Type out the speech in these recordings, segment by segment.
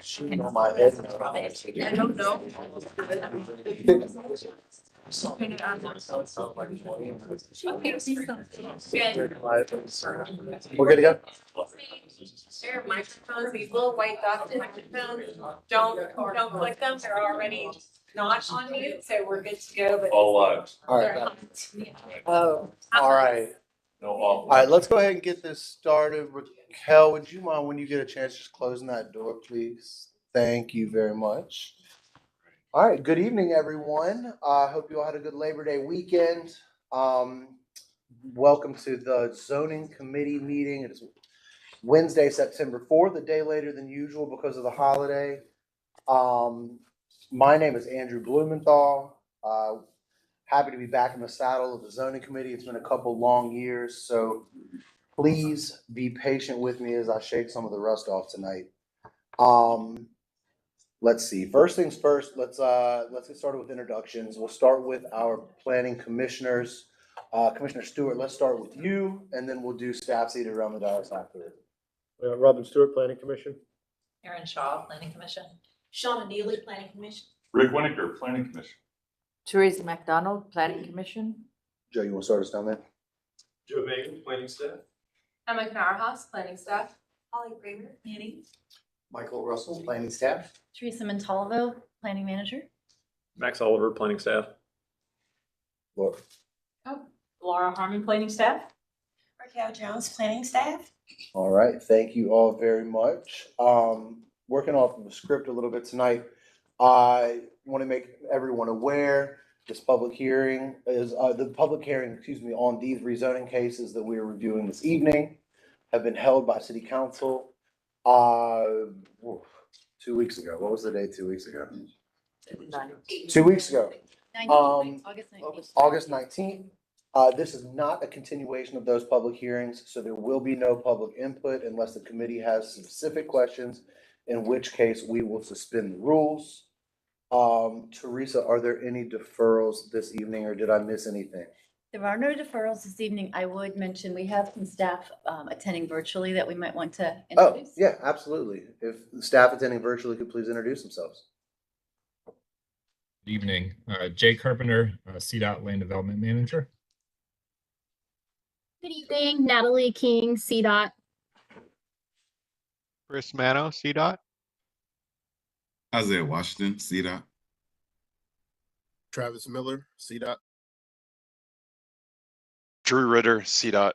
Shooting on my head. I don't know. We're good to go? There are microphones, these little white dots in microphones, don't click them, they're already not on mute, so we're good to go, but. All live. All they're right. hot. Oh, All right. No off. All right, let's go ahead and get this started. Raquel, would you mind when you get a chance just closing that door, please? Thank you very much. All right, good evening, everyone. I hope you all had a good Labor Day weekend. Welcome to the zoning committee meeting. It is Wednesday, September 4th, a day later than usual because of the holiday. My name is Andrew Blumenthal. Happy to be back in the saddle of the zoning committee. It's been a couple long years, so please be patient with me as I shake some of the rust off tonight. Let's see. First things first, let's get started with introductions. We'll start with our planning commissioners. Commissioner Stewart, let's start with you, and then we'll do staff seated around the dais after. Robin Stewart, Planning Commission. Erin Shaw, Planning Commission. Shauna Neely, Planning Commission. Rick Winiker, Planning Commission. Teresa McDonald, Planning Commission. Joe, you want to start us down there? Joe Megan, Planning Staff. Emma Knarhouse, Planning Staff. Holly Kramer, Planning. Michael Russell, planning staff. Teresa Montalvo, Planning Manager. Max Oliver, Planning Staff. Laura. Laura Harmon, Planning Staff. Raquel Jones, Planning Staff. All right, thank you all very much. Working off of the script a little bit tonight, I want to make everyone aware this public hearing is, on these rezoning cases that we are reviewing this evening have been held by City Council 2 weeks ago. What was the date 2 weeks ago? 2 weeks ago. August 19th. August 19th. This is not a continuation of those public hearings, so there will be no public input unless the committee has specific questions, in which case we will suspend the rules. Teresa, are there any deferrals this evening, or did I miss anything? There are no deferrals this evening. I would mention we have some staff attending virtually that we might want to Oh, introduce. yeah, absolutely. If the staff attending virtually could please introduce themselves. Good evening. Jay Carpenter, CDOT Land Development Manager. Good evening, Natalie King, CDOT. Chris Mano, CDOT. Isaiah Washington, CDOT. Travis Miller, CDOT. Drew Ritter, CDOT.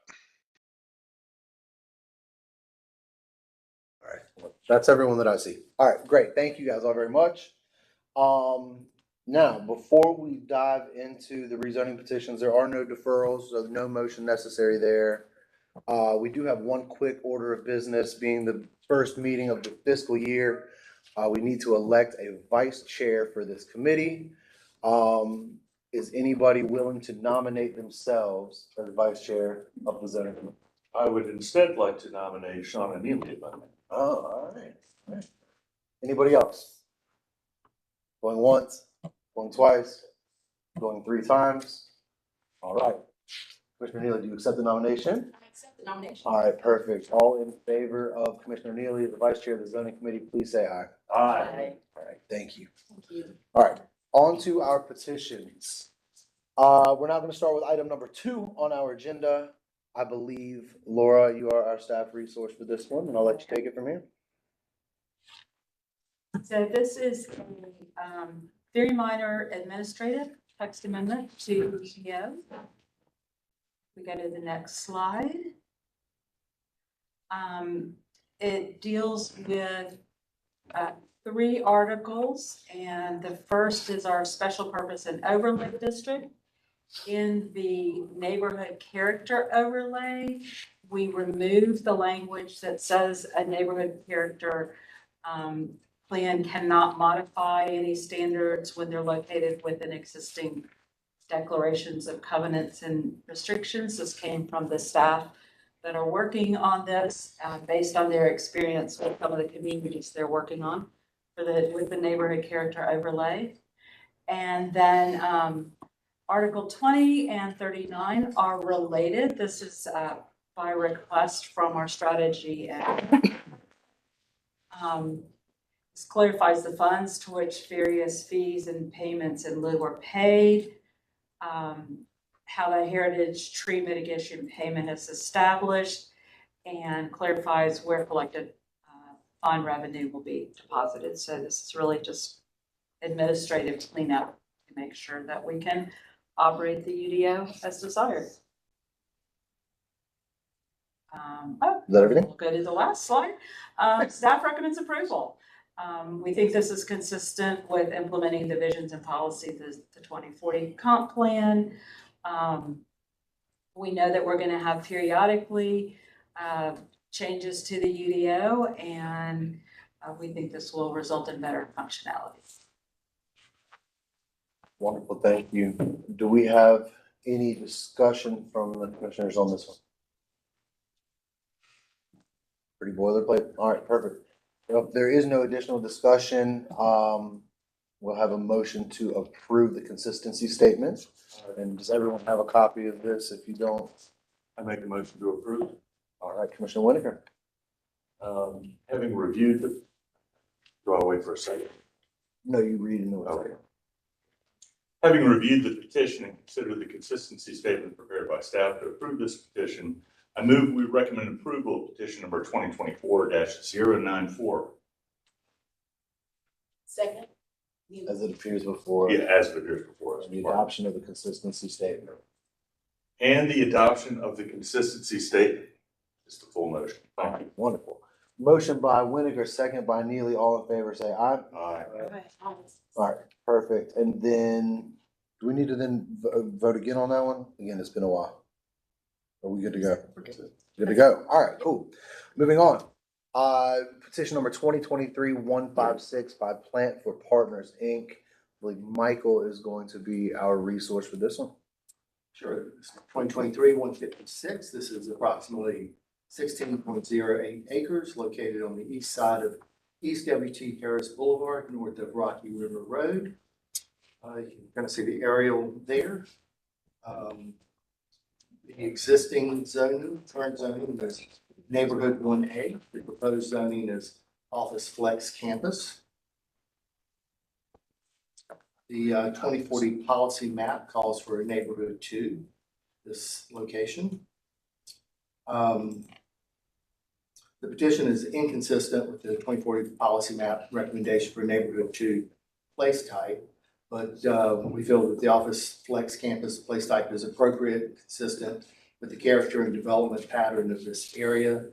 All right, that's everyone that I see. All right, great. Thank you guys all very much. Now, before we dive into the rezoning petitions, there are no deferrals, so no motion necessary there. We do have one quick order of business, being the first meeting of the fiscal year. We need to elect a vice chair for this committee. Is anybody willing to nominate themselves as vice chair of the zoning committee? I would instead like to nominate Shauna Neely. Oh, all right. All right. Anybody else? Going once, going twice, going 3 times? All right. Commissioner Neely, do you accept the nomination? I accept the nomination. All right, perfect. All in favor of Commissioner Neely, the vice chair of the zoning committee, please say aye. Aye. All right, thank you. Thank you. All right, on to our petitions. We're now going to start with item number 2 on our agenda. I believe, Laura, you are our staff resource for this one, and I'll let you take it from here. So this is a very minor administrative text amendment to PO. We go to the next slide. It deals with 3 articles, and the first is our special purpose and overlay district. In the neighborhood character overlay, we remove the language that says a neighborhood character plan cannot modify any standards when they're located within existing declarations of covenants and restrictions. This came from the staff that are working on this based on their experience with some of the communities they're working on with the neighborhood character overlay. And then Article 20 and 39 are related. This is by request from our strategy and This clarifies the funds to which various fees and payments in lieu are paid. How the heritage tree mitigation payment is established, and clarifies where collected fund revenue will be deposited. So this is really just administrative cleanup to make sure that we can operate the UDO as desired. Is that everything? We'll go to the last slide. Staff recommends approval. We think this is consistent with implementing the visions and policy, the 2040 comp plan. We know that we're going to have periodically changes to the UDO, and we think this will result in better functionality. Wonderful, thank you. Do we have any discussion from the commissioners on this one? Pretty boilerplate. All right, perfect. Well, if there is no additional discussion, we'll have a motion to approve the consistency statement. And does everyone have a copy of this? If you don't, I make a motion to approve. all right, Commissioner Winiker. Having reviewed the, do I wait for a second? No, you read and Okay. Having reviewed the petition and considered the consistency statement prepared by staff to approve this petition, I move we recommend approval of petition number 2024-094. Second. As it appears before. Yeah, as it appears before us. The adoption of the consistency statement. And the adoption of the consistency statement. Just a full motion. All Thank right, you. wonderful. Motion by Winiker, second by Neely. All in favor, say aye. Aye. All right, perfect. And then, do we need to then vote again on that one? Again, it's been a while. Are we good to go? Good to go. All right, cool. Moving on. Petition number 2023-156 by Plant for Partners, Inc. I believe Michael is going to be our resource for this one. Sure. 2023-156. This is approximately 16.08 acres located on the east side of East W.T. Harris Boulevard, north of Rocky River Road. You can kind of see the aerial there. The existing zoning, current zoning is neighborhood 1A. The proposed zoning is office flex campus. The 2040 policy map calls for a neighborhood 2, this location. The petition is inconsistent with the 2040 policy map recommendation for neighborhood 2 place type, but we feel that the office flex campus place type is appropriate, consistent with the character and development pattern of this area.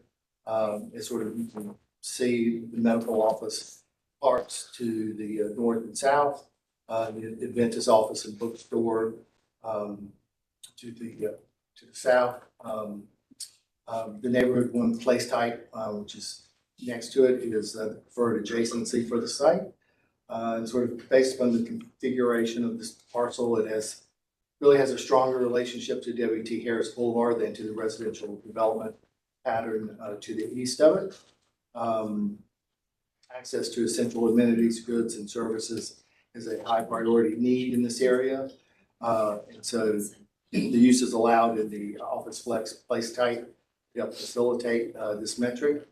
It's sort of, you can see the medical office parts to the north and south, the Adventist office and bookstore to the south. The neighborhood 1 place type, which is next to it, is the preferred adjacency for the site. And sort of based on the configuration of this parcel, it really has a stronger relationship to W.T. Harris Boulevard than to the residential development pattern to the east of it. Access to essential amenities, goods, and services is a high priority need in this area. And so the use is allowed in the office flex place type to help facilitate this metric.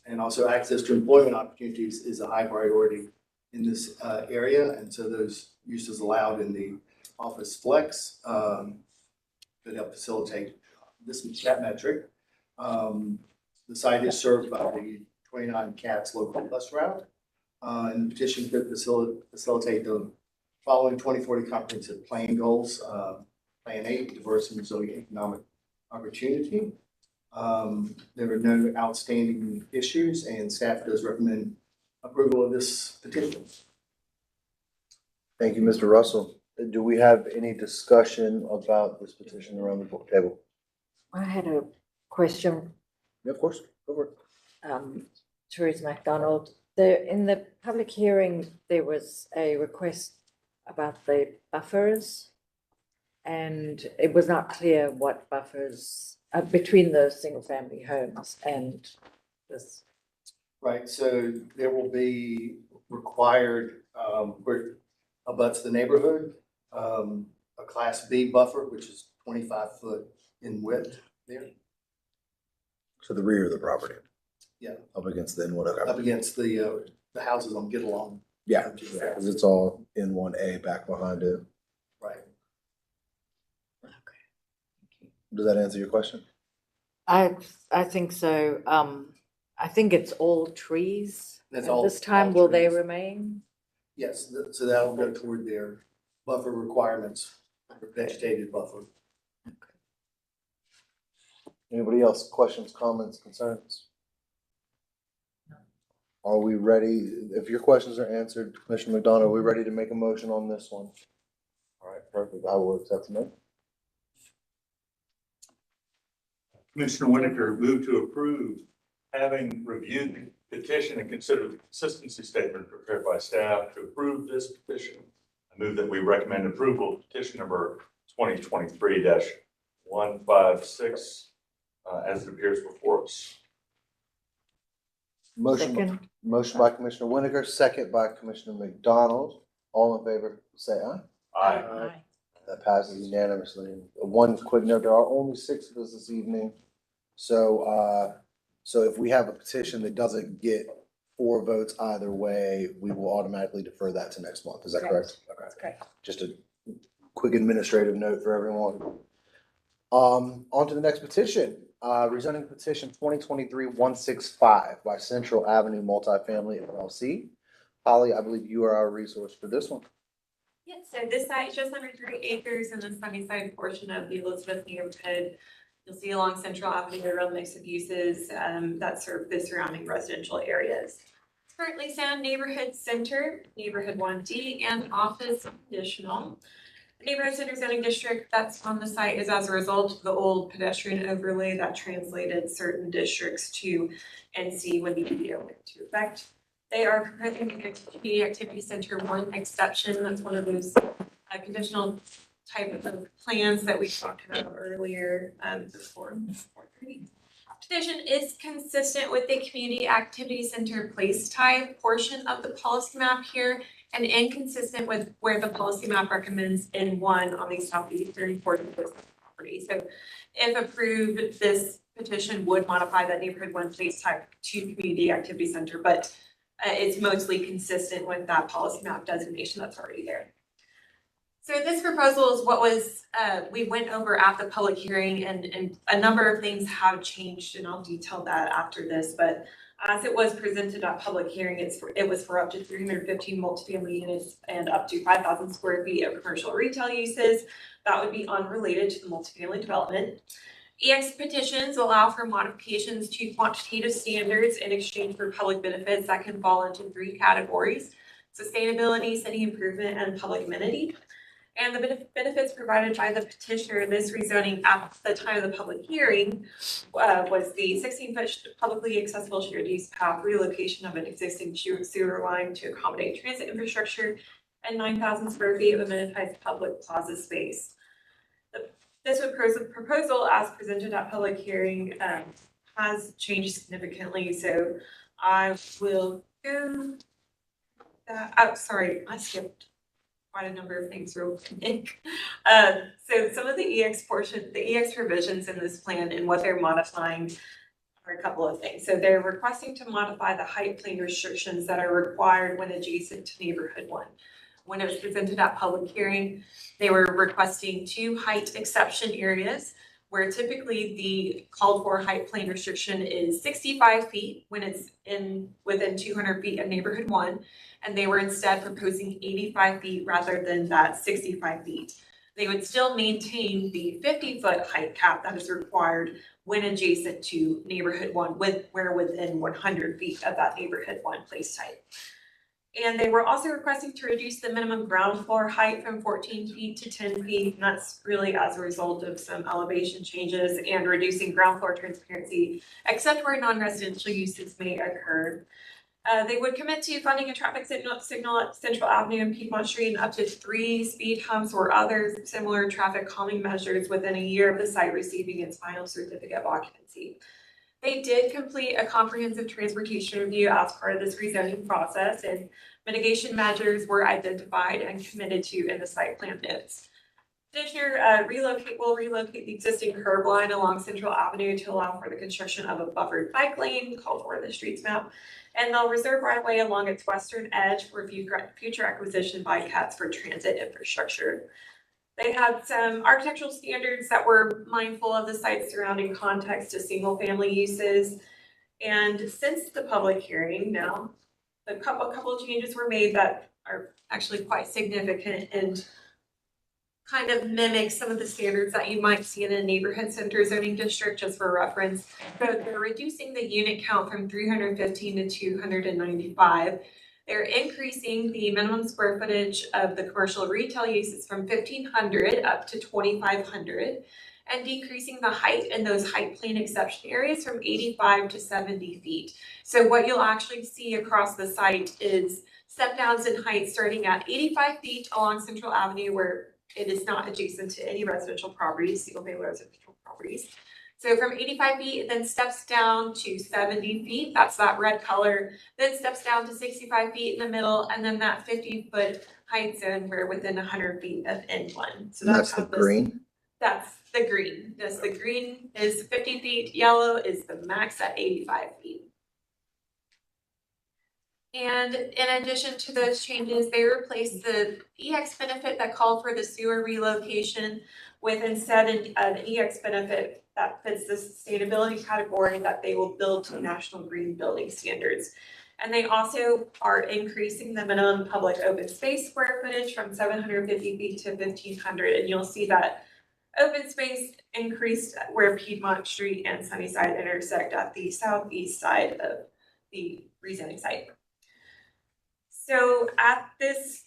And also access to employment opportunities is a high priority in this area. And so those uses allowed in the office flex could help facilitate that metric. The site is served by the 29 Cats local bus route. And the petition could facilitate the following 2040 comprehensive plan goals. Plan 8, diverse and resilient economic opportunity. There are no outstanding issues, and staff does recommend approval of this petition. Thank you, Mr. Russell. Do we have any discussion about this petition around the book table? I had a question, Yeah, of course, go for it. Therese MacDonald. In the public hearing, there was a request about the buffers, and it was not clear what buffers between the single-family homes and this. Right, so there will be required, where abuts the neighborhood, a Class B buffer, which is 25 foot in width there. So the rear of the property. Yeah. Up against the N1, okay. up against the houses on Get Along. Yeah, because it's all N1A back behind it. Right. Does that answer your question? I think so. I think it's all trees. That's At all- this time, all will they trees. remain? Yes, so that'll go toward their buffer requirements, vegetated buffer. Anybody else? Questions, comments, concerns? Are we ready? If your questions are answered, Commissioner McDonough, are we ready to make a motion on this one? All right, perfect. I will accept the motion. Commissioner Winiker moved to approve, having reviewed the petition and considered the consistency statement prepared by staff to approve this petition. I move that we recommend approval of petition number 2023-156 as it appears before us. Second. Motion by Commissioner Winiker, second by Commissioner McDonald. All in favor, say aye. Aye. That passes unanimously. One quick note, there are only 6 of us this evening. So, so if we have a petition that doesn't get 4 votes either way, we will automatically defer that to next month. Is that correct? Okay. Correct. Just a quick administrative note for everyone. On to the next petition, rezoning petition 2023-165 by Central Avenue Multifamily LLC. Holly, I believe you are our resource for this one. Yeah, so this site is just under 3 acres in the Sunnyside portion of the Elizabeth neighborhood. You'll see along Central Avenue, a real mix of uses that serve the surrounding residential areas. It's currently zoned neighborhood center, neighborhood 1D, and office additional. The neighborhood center zoning district that's on the site is as a result of the old pedestrian overlay that translated certain districts to NC when the EDO went into effect. They are currently making a community activity center one exception. That's one of those conditional type of plans that we talked about earlier before. Petition is consistent with the community activity center place type portion of the policy map here and inconsistent with where the policy map recommends N1 on the southeastern portion of the property. So if approved, this petition would modify that neighborhood 1 place type to community activity center, but it's mostly consistent with that policy map designation that's already there. So this proposal is what was, we went over at the public hearing and a number of things have changed and I'll detail that after this, but as it was presented at public hearing, it was for up to 315 multifamily units and up to 5,000 square feet of commercial retail uses. That would be unrelated to the multifamily development. EX petitions allow for modifications to quantitative standards in exchange for public benefits that can fall into 3 categories: sustainability, city improvement, and public amenity. And the benefits provided by the petitioner in this rezoning at the time of the public hearing was the 16-foot publicly accessible shared use path, relocation of an existing sewer line to accommodate transit infrastructure, and 9,000 square feet of amenitized public plaza space. This proposal, as presented at public hearing, has changed significantly. So I will go. Sorry, I skipped quite a number of things real quick. So some of the EX provisions in this plan and what they're modifying are a couple of things. So they're requesting to modify the height plane restrictions that are required when adjacent to neighborhood 1. When it was presented at public hearing, they were requesting 2 height exception areas where typically the called for height plane restriction is 65 feet when it's within 200 feet of neighborhood 1. And they were instead proposing 85 feet rather than that 65 feet. They would still maintain the 50-foot height cap that is required when adjacent to neighborhood 1 where within 100 feet of that neighborhood 1 place type. And they were also requesting to reduce the minimum ground floor height from 14 feet to 10 feet. And that's really as a result of some elevation changes and reducing ground floor transparency, except where non-residential uses may occur. They would commit to funding a traffic signal at Central Avenue and Piedmont Street and up to 3 speed humps or other similar traffic calming measures within a year of the site receiving its final certificate of occupancy. They did complete a comprehensive transportation review as part of this rezoning process, and mitigation measures were identified and committed to in the site plan notes. Petitioner will relocate the existing curb line along Central Avenue to allow for the construction of a buffered bike lane called for in the streets map. And they'll reserve right of way along its western edge for future acquisition by CATS for transit infrastructure. They had some architectural standards that were mindful of the site's surrounding context to single family uses. And since the public hearing now, a couple of changes were made that are actually quite significant and kind of mimic some of the standards that you might see in a neighborhood center zoning district, just for reference. So they're reducing the unit count from 315 to 295. They're increasing the minimum square footage of the commercial retail uses from 1,500 up to 2,500, and decreasing the height in those height plan exception areas from 85 to 70 feet. So what you'll actually see across the site is step downs in height starting at 85 feet along Central Avenue, where it is not adjacent to any residential properties, single family residential properties. So from 85 feet, it then steps down to 70 feet, that's that red color, then steps down to 65 feet in the middle, and then that 50-foot height zone where within 100 feet of N1. So And that's the how this- green. That's the green. Yes, the green is 50 feet, yellow is the max at 85 feet. And in addition to those changes, they replaced the EX benefit that called for the sewer relocation with instead an EX benefit that fits the sustainability category that they will build to national green building standards. And they also are increasing the minimum public open space square footage from 750 feet to 1,500. And you'll see that open space increased where Piedmont Street and Sunnyside intersect at the southeast side of the rezoning site. So at this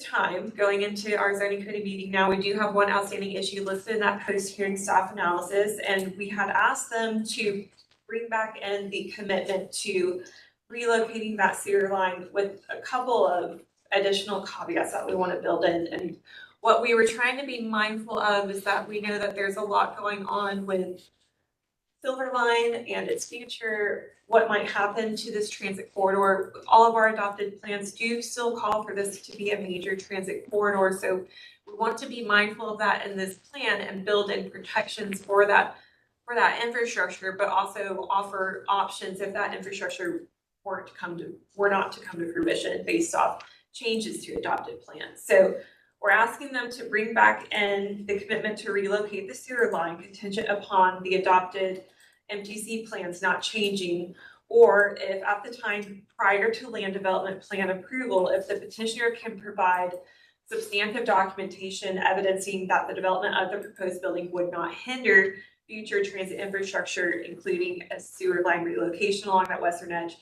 time, going into our zoning committee meeting now, we do have one outstanding issue listed in that post-hearing staff analysis, and we had asked them to bring back in the commitment to relocating that sewer line with a couple of additional caveats that we want to build in. And what we were trying to be mindful of is that we know that there's a lot going on with Silver Line and its future, what might happen to this transit corridor. All of our adopted plans do still call for this to be a major transit corridor. So we want to be mindful of that in this plan and build in protections for that infrastructure, but also offer options if that infrastructure were not to come to fruition based off changes to adopted plans. So we're asking them to bring back in the commitment to relocate the sewer line contingent upon the adopted MTC plans not changing, or if at the time prior to land development plan approval, if the petitioner can provide substantive documentation evidencing that the development of the proposed building would not hinder future transit infrastructure, including a sewer line relocation along that western edge,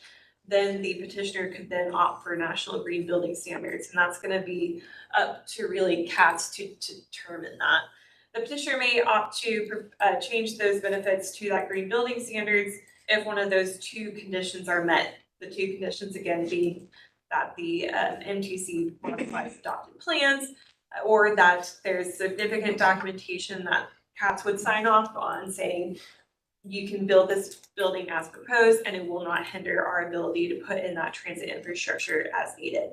then the petitioner could then opt for national green building standards. And that's going to be up to really CATS to determine that. The petitioner may opt to change those benefits to that green building standards if one of those two conditions are met. The two conditions again being that the MTC modifies adopted plans, or that there's significant documentation that CATS would sign off on saying you can build this building as proposed and it will not hinder our ability to put in that transit infrastructure as needed.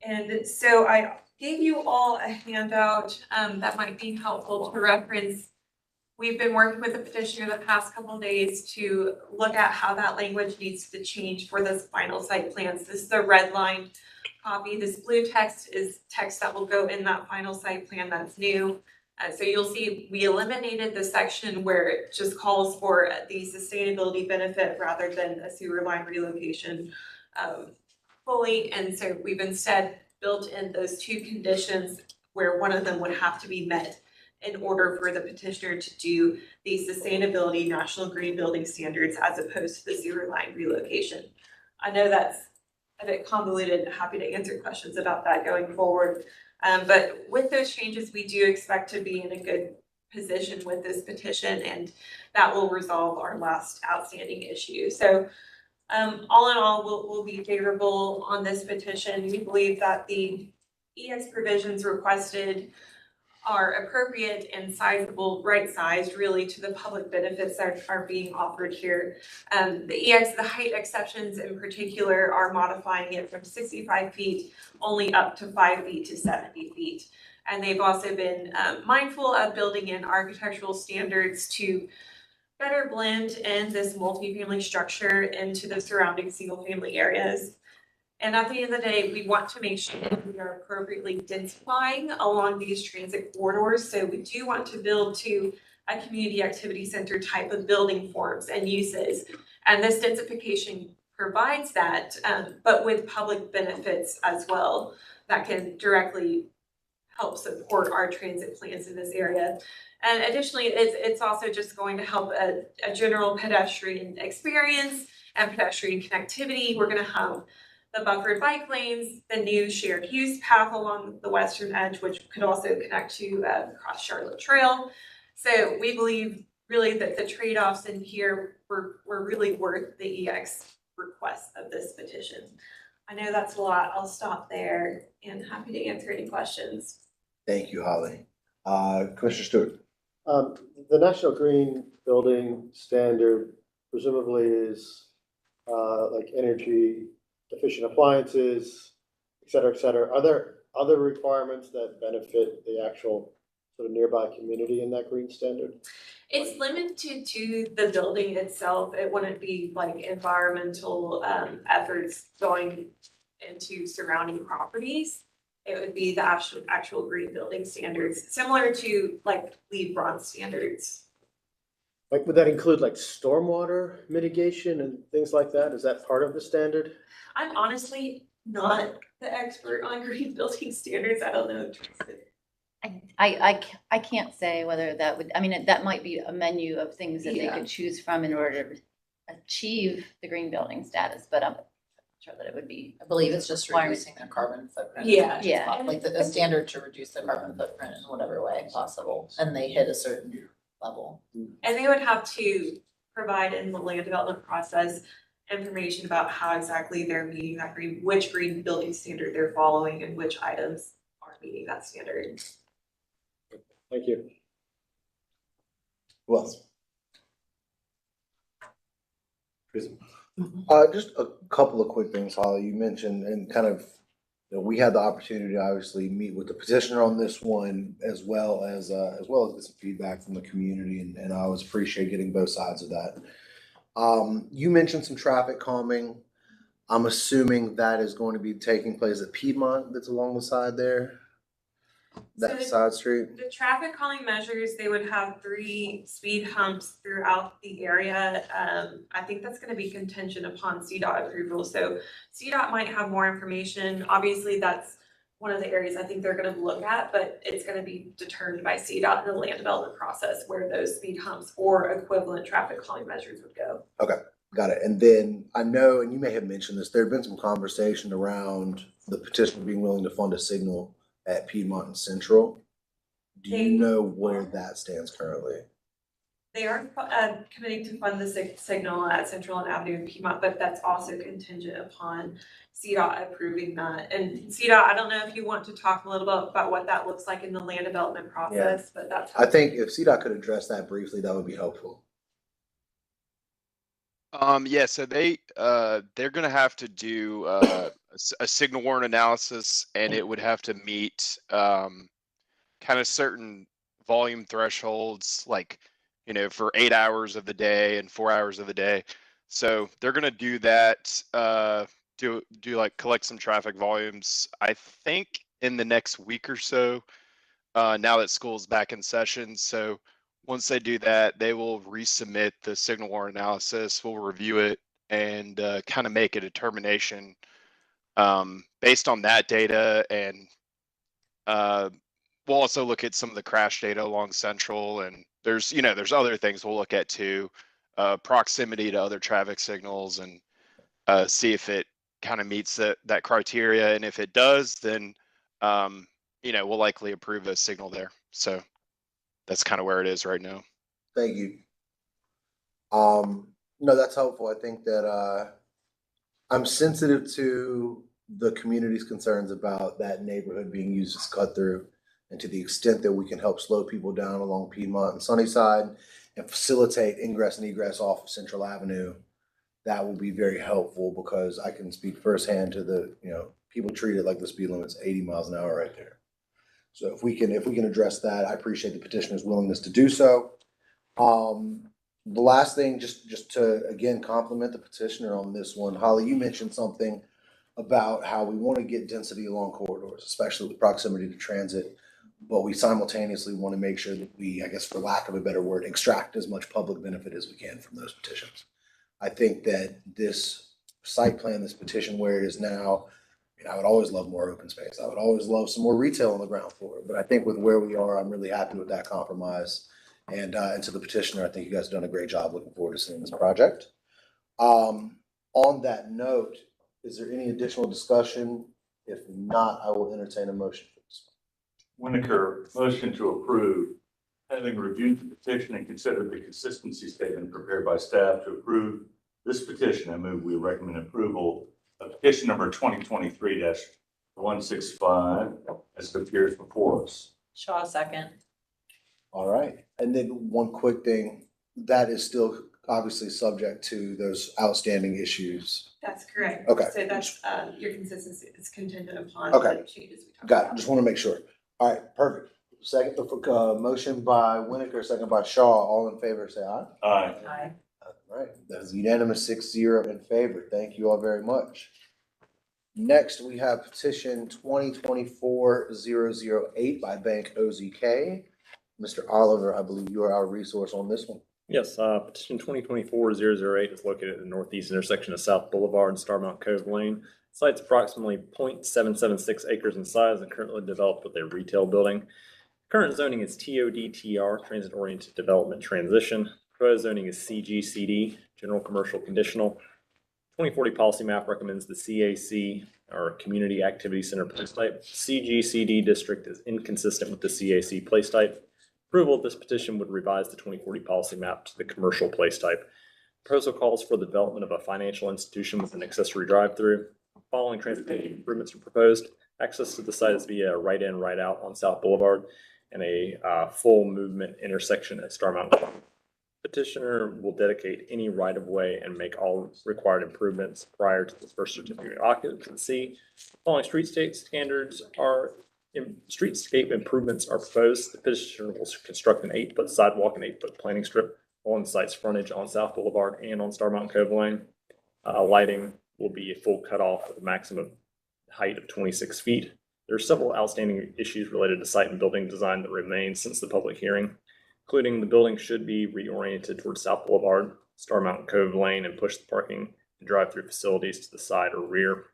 And so I gave you all a handout that might be helpful to reference. We've been working with the petitioner the past couple of days to look at how that language needs to change for those final site plans. This is the red line copy. This blue text is text that will go in that final site plan that's new. So you'll see we eliminated the section where it just calls for the sustainability benefit rather than a sewer line relocation fully. And so we've instead built in those two conditions where one of them would have to be met in order for the petitioner to do the sustainability national green building standards as opposed to the sewer line relocation. I know that's a bit convoluted. Happy to answer questions about that going forward. But with those changes, we do expect to be in a good position with this petition, and that will resolve our last outstanding issue. So all in all, we'll be favorable on this petition. We believe that the EX provisions requested are appropriate and sizable, right-sized really to the public benefits that are being offered here. The height exceptions in particular are modifying it from 65 feet only up to 5 feet to 70 feet. And they've also been mindful of building in architectural standards to better blend in this multifamily structure into the surrounding single-family areas. And at the end of the day, we want to make sure that we are appropriately densifying along these transit corridors. So we do want to build to a community activity center type of building forms and uses. And this densification provides that, but with public benefits as well that can directly help support our transit plans in this area. And additionally, it's also just going to help a general pedestrian experience and pedestrian connectivity. We're going to have the buffered bike lanes, the new shared use path along the western edge, which could also connect to Cross Charlotte Trail. So we believe really that the trade-offs in here were really worth the EX request of this petition. I know that's a lot. I'll stop there and happy to answer any questions. Thank you, Holly. Commissioner Stewart. The National Green Building Standard presumably is like energy efficient appliances, et cetera, et cetera. Are there other requirements that benefit the actual sort of nearby community in that green standard? It's limited to the building itself. It wouldn't be like environmental efforts going into surrounding properties. It would be the actual green building standards, similar to like LEED bronze standards. Like, would that include like stormwater mitigation and things like that? Is that part of the standard? I'm honestly not the expert on green building standards. I don't know. I can't say whether that would, I mean, that might be a menu of things that they Yeah. could choose from in order to achieve the green building status, but I'm not sure that it would be. I believe it's just requirement. reducing their carbon footprint. Yeah. Yeah. Like a standard to reduce the carbon footprint in whatever way possible, and they hit a certain level. And they would have to provide in the land development process information about how exactly they're meeting that which green building standard they're following and which items are meeting that standard. Thank you. Who else? Just a couple of quick things, Holly. You mentioned and kind of, we had the opportunity to obviously meet with the petitioner on this one as well as get some feedback from the community, and I always appreciate getting both sides of that. You mentioned some traffic calming. I'm assuming that is going to be taking place at Piedmont that's along the side there, that So side street. The traffic calming measures, they would have 3 speed humps throughout the area. I think that's gonna be contingent upon CDOT approval. So CDOT might have more information. Obviously, that's one of the areas I think they're gonna look at, but it's gonna be determined by CDOT in the land development process where those speed humps or equivalent traffic calming measures would go. Got it. And then I know, and you may have mentioned this, there had been some conversation around the petitioner being willing to fund a signal at Piedmont and Central. Do you know where that stands currently? They are committing to fund the signal at Central and Avenue and Piedmont, but that's also contingent upon CDOT approving that. And CDOT, I don't know if you want to talk a little bit about what that looks like in the land development process, but that's. I think if CDOT could address that briefly, that would be helpful. Yeah, so they're gonna have to do a signal warrant analysis, and it would have to meet kind of certain volume thresholds, like, for 8 hours of the day and 4 hours of the day. So they're gonna do that, do like collect some traffic volumes, I think in the next week or so, now that school's back in session. So once they do that, they will resubmit the signal warrant analysis. We'll review it and kind of make a determination based on that data. And we'll also look at some of the crash data along Central. And there's other things we'll look at too, proximity to other traffic signals, and see if it kind of meets that criteria. And if it does, then we'll likely approve a signal there. So that's kind of where it is right now. Thank you. No, that's helpful. I think that I'm sensitive to the community's concerns about that neighborhood being used as cut through, and to the extent that we can help slow people down along Piedmont and Sunnyside and facilitate ingress and egress off of Central Avenue, that will be very helpful, because I can speak firsthand to the, people treat it like the speed limit's 80 miles an hour right there. So if we can address that, I appreciate the petitioner's willingness to do so. The last thing, just to again compliment the petitioner on this one. Holly, you mentioned something about how we want to get density along corridors, especially with proximity to transit. But we simultaneously want to make sure that we, I guess for lack of a better word, extract as much public benefit as we can from those petitions. I think that this site plan, this petition where it is now, I would always love more open space. I would always love some more retail on the ground floor. But I think with where we are, I'm really happy with that compromise. And to the petitioner, I think you guys have done a great job. Looking forward to seeing this project. On that note, is there any additional discussion? If not, I will entertain a motion for this. Winokur, motion to approve. Having reviewed the petition and considered the consistency statement prepared by staff to approve this petition, I move we recommend approval of petition number 2023-165 as it appears before us. Shaw, second. All right. And then one quick thing, that is still obviously subject to those outstanding issues. That's correct. Okay. So that's, your consistency is contingent upon Okay. the changes we talked Got about. it. Just want to make sure. All right, perfect. Second, motion by Winokur, second by Shaw. All in favor, say aye. Aye. Aye. All right, that is unanimous 6-0 in favor. Thank you all very much. Next, we have petition 2024-008 by Bank OZK. Mr. Oliver, I believe you are our resource on this one. Yes, petition 2024-008 is located at the northeast intersection of South Boulevard and Starmount Cove Lane. Site's approximately 0.776 acres in size and currently developed with a retail building. Current zoning is TOD-TR, Transit Oriented Development Transition. Proposed zoning is CGCD, General Commercial Conditional. 2040 policy map recommends the CAC, or Community Activity Center place type. CGCD district is inconsistent with the CAC place type. Approval of this petition would revise the 2040 policy map to the commercial place type. Proposal calls for the development of a financial institution with an accessory drive-through. Following transportation improvements are proposed. Access to the site is via a right-in, right-out on South Boulevard and a full movement intersection at Starmount. Petitioner will dedicate any right-of-way and make all required improvements prior to the first certificate of occupancy. Following streetscape standards are streetscape improvements are proposed. The petitioner will construct an 8-foot sidewalk and 8-foot planting strip on the site's frontage on South Boulevard and on Starmount Cove Lane. Lighting will be a full cutoff with a maximum height of 26 feet. There are several outstanding issues related to site and building design that remain since the public hearing, including the building should be reoriented towards South Boulevard, Starmount Cove Lane, and push the parking and drive-through facilities to the side or rear.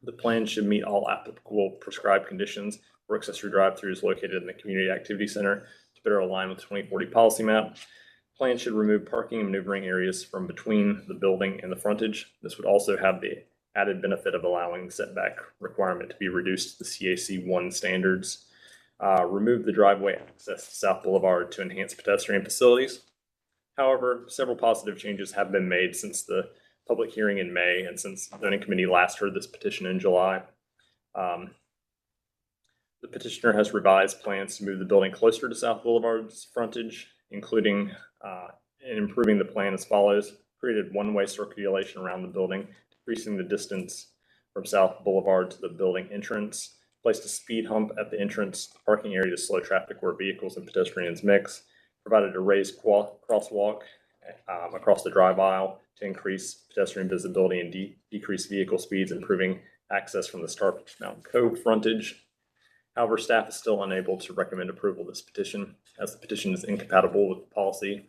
The plan should meet all applicable prescribed conditions for accessory drive-throughs located in the Community Activity Center to better align with the 2040 policy map. Plan should remove parking and maneuvering areas from between the building and the frontage. This would also have the added benefit of allowing the setback requirement to be reduced to the CAC 1 standards. Remove the driveway access to South Boulevard to enhance pedestrian facilities. However, several positive changes have been made since the public hearing in May and since the zoning committee last heard this petition in July. The petitioner has revised plans to move the building closer to South Boulevard's frontage, including and improving the plan as follows. Created one-way circulation around the building, decreasing the distance from South Boulevard to the building entrance. Placed a speed hump at the entrance parking area to slow traffic where vehicles and pedestrians mix. Provided a raised crosswalk across the drive aisle to increase pedestrian visibility and decrease vehicle speeds, improving access from the Starmount Cove frontage. However, staff is still unable to recommend approval of this petition, as the petition is incompatible with the policy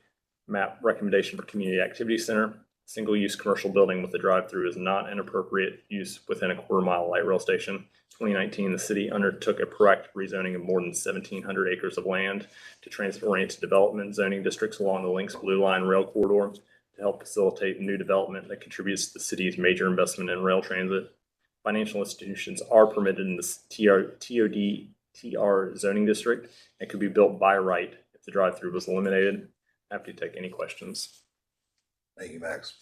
map recommendation for Community Activity Center. Single-use commercial building with a drive-through is not an appropriate use within a quarter-mile light rail station. 2019, the city undertook a proactive rezoning of more than 1,700 acres of land to transit-oriented development zoning districts along the Lynx Blue Line rail corridor to help facilitate new development that contributes to the city's major investment in rail transit. Financial institutions are permitted in the TOD-TR zoning district and could be built by right if the drive-through was eliminated. Happy to take any questions. Thank you, Max.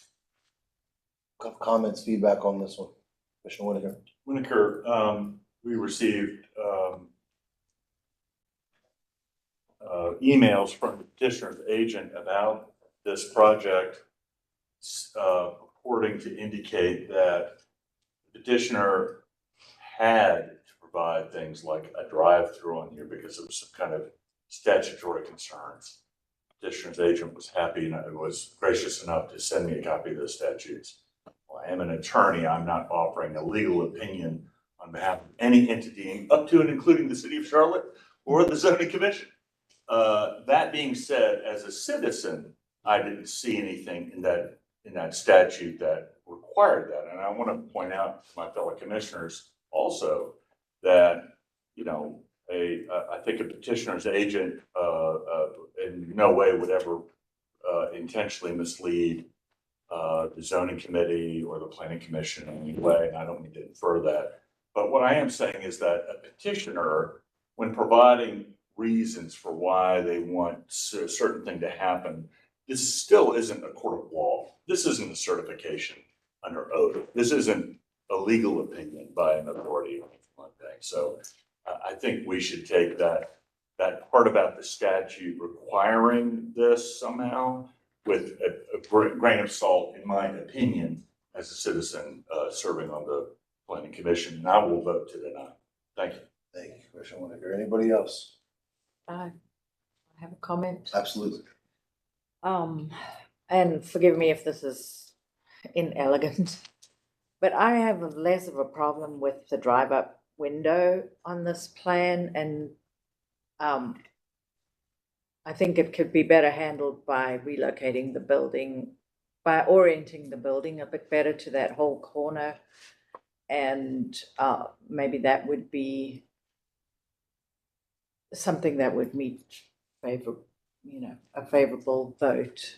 Comments, feedback on this one? Commissioner Winokur. Winokur, we received emails from the petitioner's agent about this project, purporting to indicate that the petitioner had provide things like a drive-through on here because of some kind of statutory concerns. Petitioner's agent was happy and was gracious enough to send me a copy of those statutes. Well, I am an attorney. I'm not offering a legal opinion on behalf of any entity, up to and including the city of Charlotte or the zoning commission. That being said, as a citizen, I didn't see anything in that statute that required that. And I want to point out to my fellow commissioners also that, you know, I think a petitioner's agent in no way would ever intentionally mislead the zoning committee or the planning commission in any way, and I don't need to infer that. But what I am saying is that a petitioner, when providing reasons for why they want a certain thing to happen, this still isn't a court of law. This isn't a certification under oath. This isn't a legal opinion by an authority or anything like that. So I think we should take that part about the statute requiring this somehow with a grain of salt, in my opinion, as a citizen serving on the planning commission. And I will vote to deny. Thank you. Thank you, Commissioner Winokur. Anybody else? I have a comment. Absolutely. And forgive me if this is inelegant, but I have less of a problem with the drive-up window on this plan, and I think it could be better handled by relocating the building, by orienting the building a bit better to that whole corner, and maybe that would be something that would meet a favorable vote.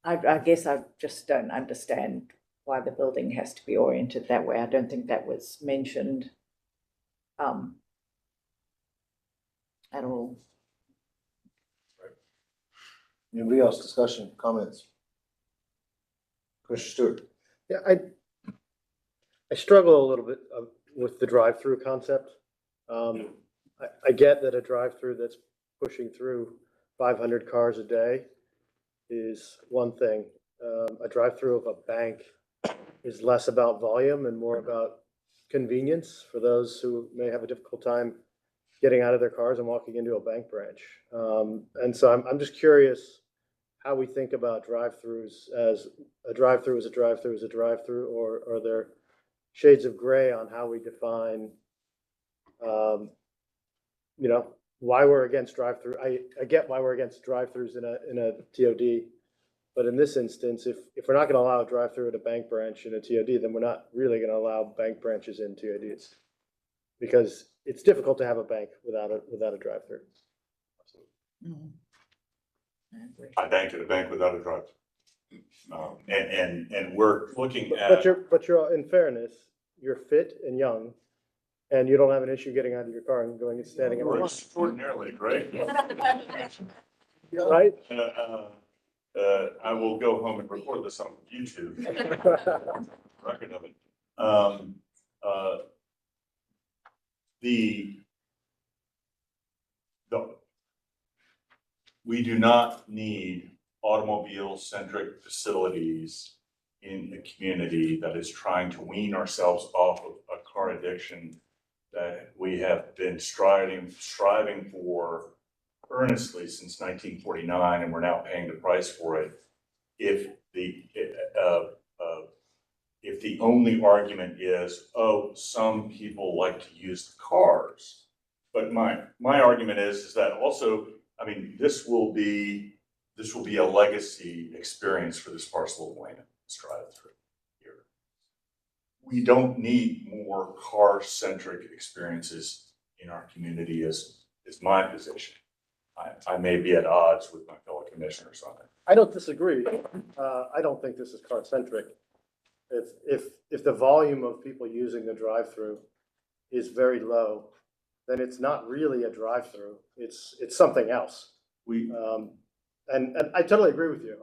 I guess I just don't understand why the building has to be oriented that way. I don't think that was mentioned at all. Anybody else? Discussion, comments? Commissioner Stewart. Yeah, I struggle a little bit with the drive-through concept. I get that a drive-through that's pushing through 500 cars a day is one thing. A drive-through of a bank is less about volume and more about convenience for those who may have a difficult time getting out of their cars and walking into a bank branch. And so I'm just curious how we think about drive-throughs as a drive-through is a drive-through is a drive-through, or are there shades of gray on how we define, why we're against drive-through. I get why we're against drive-throughs in a TOD, but in this instance, if we're not going to allow a drive-through at a bank branch in a TOD, then we're not really going to allow bank branches in TODs, because it's difficult to have a bank without a drive-through. Mm-hmm. I bank at a bank without a drive-through. And we're looking at. But you're in fairness, you're fit and young, and you don't have an issue getting out of your car and going and standing in We're line. extraordinarily great. Right? I will go home and record this on YouTube. Record of it. We do not need automobile-centric facilities in a community that is trying to wean ourselves off of a car addiction that we have been striving for earnestly since 1949, and we're now paying the price for it. If the only argument is, oh, some people like to use the cars, but my argument is that also, I mean, this will be a legacy experience for this parcel of land, this drive-through here. We don't need more car-centric experiences in our community is my position. I may be at odds with my fellow commissioners on it. I don't disagree. I don't think this is car-centric. If the volume of people using the drive-through is very low, then it's not really a drive-through. It's something else. And I totally agree with you.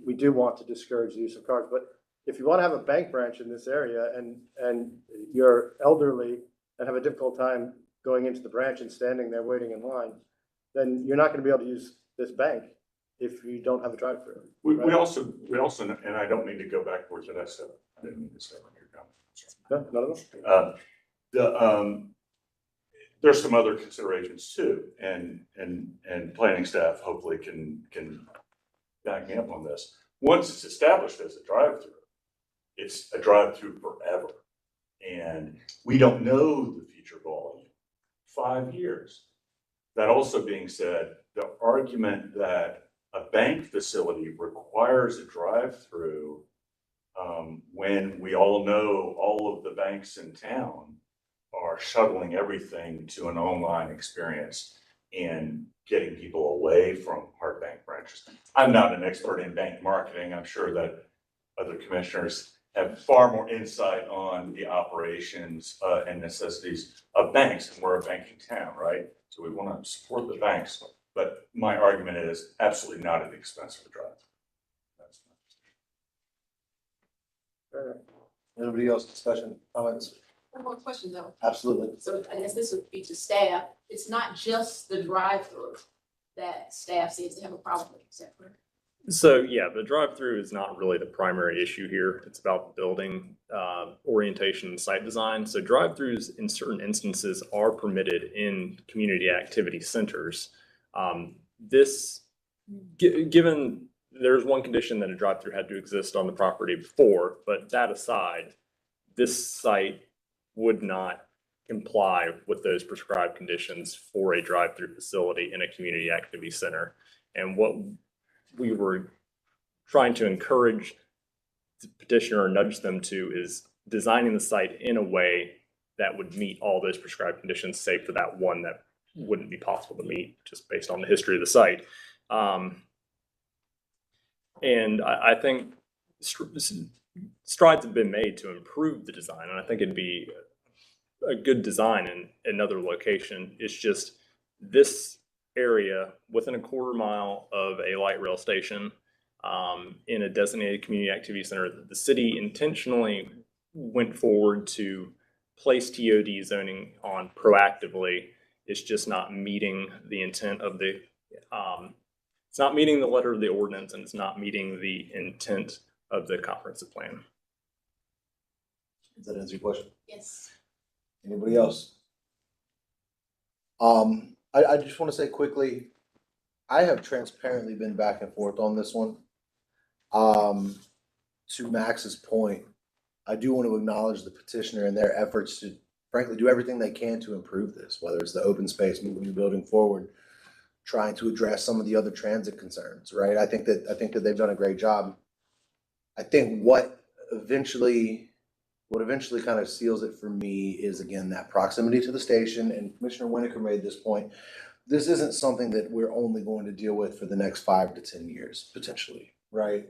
We do want to discourage the use of cars, but if you want to have a bank branch in this area and you're elderly and have a difficult time going into the branch and standing there waiting in line, then you're not going to be able to use this bank if you don't have a drive-through. We also, and I don't mean to go backwards, and I didn't mean to step on your comment. No, none of them? There's some other considerations too, and planning staff hopefully can back me up on this. Once it's established as a drive-through, it's a drive-through forever. And we don't know the future volume, 5 years. That also being said, the argument that a bank facility requires a drive-through, when we all know all of the banks in town are shuttling everything to an online experience and getting people away from hard bank branches. I'm not an expert in bank marketing. I'm sure that other commissioners have far more insight on the operations and necessities of banks, and we're a banking town, right? So we want to support the banks, but my argument is absolutely not at the expense of the drive. Anybody else, discussion, comments? One more question though. Absolutely. So I guess this would be to staff. It's not just the drive-through that staff seems to have a problem with, except for. So yeah, the drive-through is not really the primary issue here. It's about building orientation and site design. So drive-throughs in certain instances are permitted in community activity centers. Given there's one condition that a drive-through had to exist on the property before, but that aside, this site would not comply with those prescribed conditions for a drive-through facility in a community activity center. And what we were trying to encourage the petitioner or nudge them to is designing the site in a way that would meet all those prescribed conditions, save for that one that wouldn't be possible to meet just based on the history of the site. And I think strides have been made to improve the design, and I think it'd be a good design in another location. It's just this area within a quarter mile of a light rail station in a designated community activity center that the city intentionally went forward to place TOD zoning on proactively. It's just not meeting the intent of the it's not meeting the letter of the ordinance, and it's not meeting the intent of the comprehensive plan. Does that answer your question? Yes. Anybody else? I just want to say quickly, I have transparently been back and forth on this one. To Max's point, I do want to acknowledge the petitioner and their efforts to frankly do everything they can to improve this, whether it's the open space, moving the building forward, trying to address some of the other transit concerns, right? I think that they've done a great job. I think what eventually kind of seals it for me is, again, that proximity to the station. And Commissioner Winokur made this point. This isn't something that we're only going to deal with for the next 5 to 10 years, potentially, right?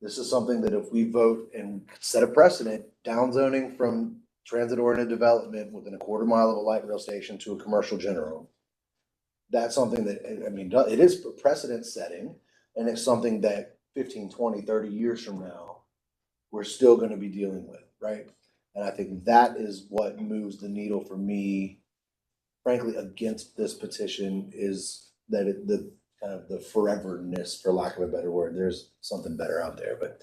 This is something that if we vote and set a precedent, downzoning from transit-oriented development within a quarter mile of a light rail station to a commercial general, that's something that, I mean, it is precedent setting, and it's something that 15, 20, 30 years from now, we're still going to be dealing with, right? And I think that is what moves the needle for me, frankly, against this petition, is that the kind of the foreverness, for lack of a better word. There's something better out there, but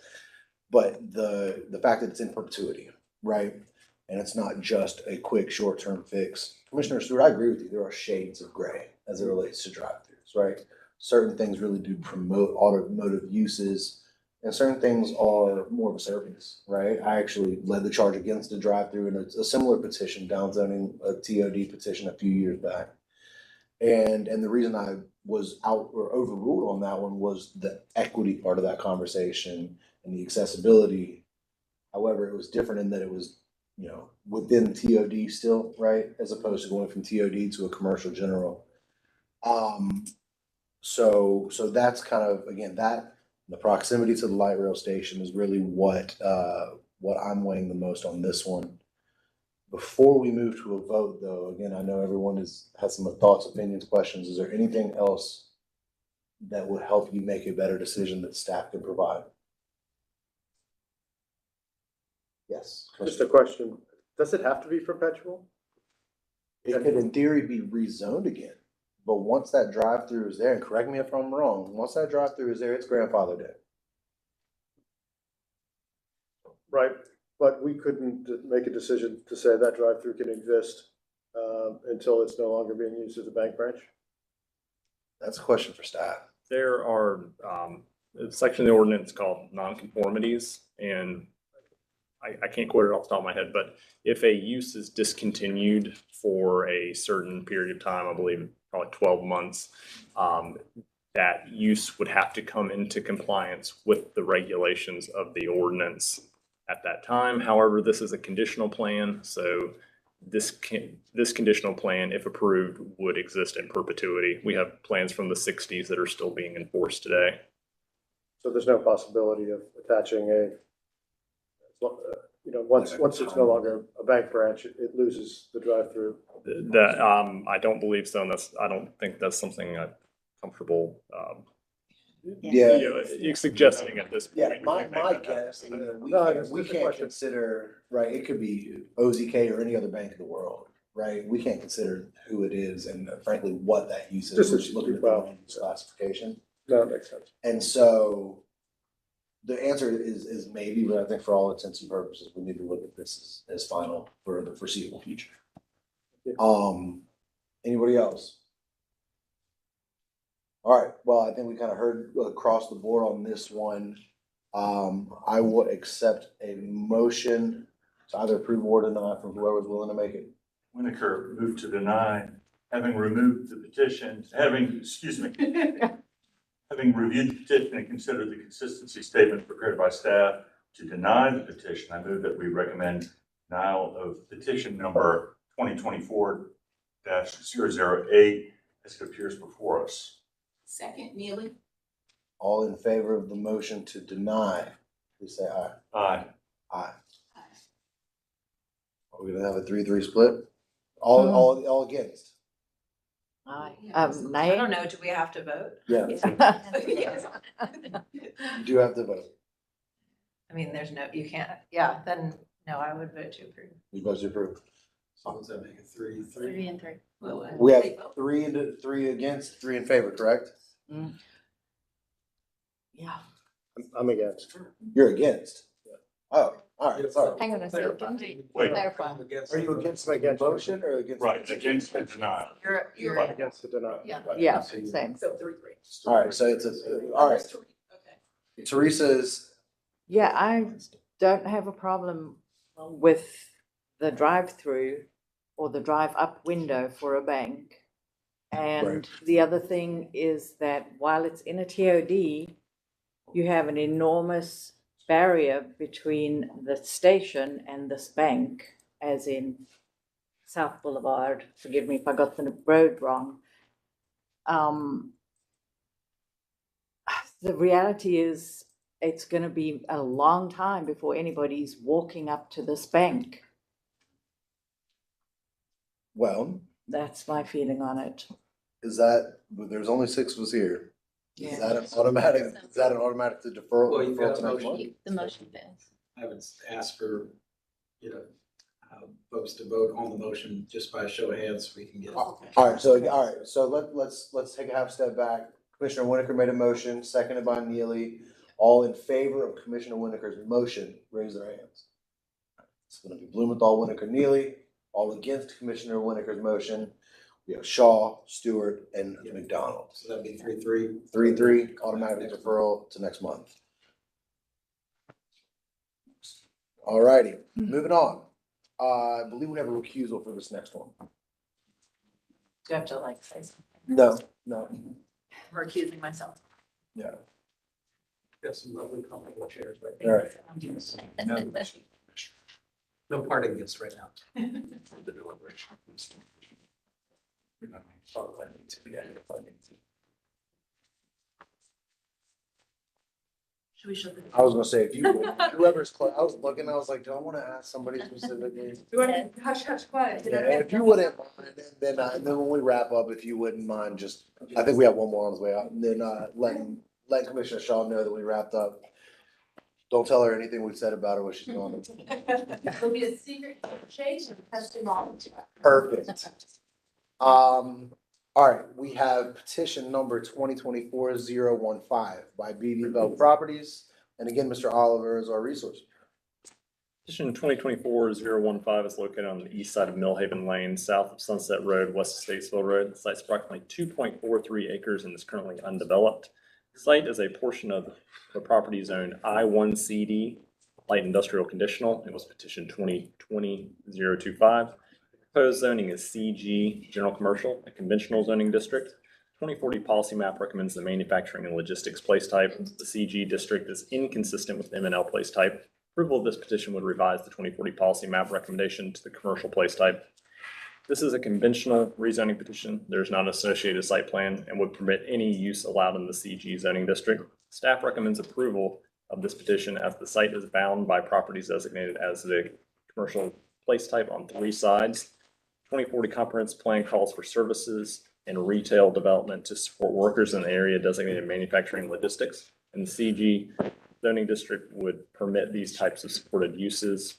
the fact that it's in perpetuity, right? And it's not just a quick short-term fix. Commissioner Stewart, I agree with you. There are shades of gray as it relates to drive-throughs, right? Certain things really do promote automotive uses, and certain things are more of a service, right? I actually led the charge against a drive-through in a similar petition, downzoning a TOD petition a few years back. And the reason I was out or overruled on that one was the equity part of that conversation and the accessibility. However, it was different in that it was, you know, within TOD still, right? As opposed to going from TOD to a commercial general. So that's kind of, again, that the proximity to the light rail station is really what I'm weighing the most on this one. Before we move to a vote, though, again, I know everyone has some thoughts, opinions, questions. Is there anything else that would help you make a better decision that staff can provide? Yes. Just a question. Does it have to be perpetual? It could in theory be rezoned again, but once that drive-through is there, and correct me if I'm wrong, once that drive-through is there, it's grandfathered in. Right. But we couldn't make a decision to say that drive-through can exist, until it's no longer being used as a bank branch? That's a question for staff. There are, a section of the ordinance called nonconformities, and I can't quote it off the top of my head, but if a use is discontinued for a certain period of time, I believe probably 12 months, that use would have to come into compliance with the regulations of the ordinance at that time. However, this is a conditional plan, so this conditional plan, if approved, would exist in perpetuity. We have plans from the 60s that are still being enforced today. So there's no possibility of attaching once it's no longer a bank branch, it loses the drive-through. That, I don't believe so, and I don't think that's something I'm comfortable, Yeah. you're suggesting at this Yeah, point. my guess, we can't consider, right, it could be OZK or any other bank in the world, right? We can't consider who it is and frankly, what that use is, Just we're just looking at the land use classification. No, that makes sense. And so the answer is maybe, but I think for all intents and purposes, we need to look at this as final for the foreseeable future. Anybody else? All right, well, I think we kind of heard across the board on this one. I will accept a motion to either approve or deny from whoever's willing to make it. Winokur moved to deny, having removed the petition, having reviewed the petition and considered the consistency statement prepared by staff to deny the petition, I move that we recommend denial of petition number 2024-008 as it appears before us. Second, Neely. All in favor of the motion to deny, please say aye. Aye. Aye. Are we gonna have a 3-3 split? All against? Aye. I Nay? don't know, do we have to vote? Yeah, Yes. you do have to vote. I mean, there's no, you can't, yeah, then, no, I would vote to approve. You vote to approve. So does that make it 3-3? 3 and 3. We have 3 against, 3 in favor, correct? Yeah. I'm against. You're against? Oh, all right, sorry. Hang on a second. Wait. Clarify. Are you against the motion or against? Right, against the denial. You're, Right. Against the denial. yeah. Yeah, same. So 3-3. All right, so it's all right. Okay. Teresa's, Yeah, I don't have a problem with the drive-through or the drive-up window for a bank. And the other thing is that while it's in a TOD, you have an enormous barrier between the station and this bank, as in South Boulevard. Forgive me if I got the road wrong. The reality is it's going to be a long time before anybody's walking up to this bank. well, That's my feeling on it. is that, there's only 6 of us here. Is Yeah. that an automatic, deferral? Well, you've got a deferral to next motion. month? The motion fails. I would ask for, folks to vote on the motion just by a show of hands, so we can get. All right, so let's take a half step back. Commissioner Winokur made a motion, seconded by Neely. All in favor of Commissioner Winokur's motion, raise their hands. It's gonna be Blumenthal, Winokur, Neely. All against Commissioner Winokur's motion, we have Shaw, Stewart, and McDonald. So that'd be 3-3. 3-3, automatic deferral to next month. All righty, moving on. I believe we have a recusal for this next one. Do you have to like say something? No. I'm recusing myself. Yeah. Got some lovely comfortable chairs right All right. No parting gifts right now. The deliberation. Should we shut the? I was gonna say, if you, whoever's, I was looking, I was like, do I wanna ask somebody specifically? Hush, hush, quiet. Yeah, if you wouldn't mind, then when we wrap up, if you wouldn't mind, just, I think we have one more on the way out, and then, let Commissioner Shaw know that we wrapped up. Don't tell her anything we've said about her, what she's doing. It'll be a secret chase and testimony. Perfect. All right, we have petition number 2024-015 by BB Bell Properties, and again, Mr. Oliver is our resource. Petition 2024-015 is located on the east side of Millhaven Lane, south of Sunset Road, west of Statesville Road. The site's approximately 2.43 acres and is currently undeveloped. The site is a portion of the property zoned I1CD, light industrial conditional. It was petition 2020-025. Proposed zoning is CG, general commercial, a conventional zoning district. 2040 policy map recommends the manufacturing and logistics place type. The CG district is inconsistent with MNL place type. Approval of this petition would revise the 2040 policy map recommendation to the commercial place type. This is a conventional rezoning petition. There's not an associated site plan and would permit any use allowed in the CG zoning district. Staff recommends approval of this petition as the site is bound by properties designated as the commercial place type on 3 sides. 2040 comprehensive plan calls for services and retail development to support workers in the area designated manufacturing and logistics. And the CG zoning district would permit these types of supported uses.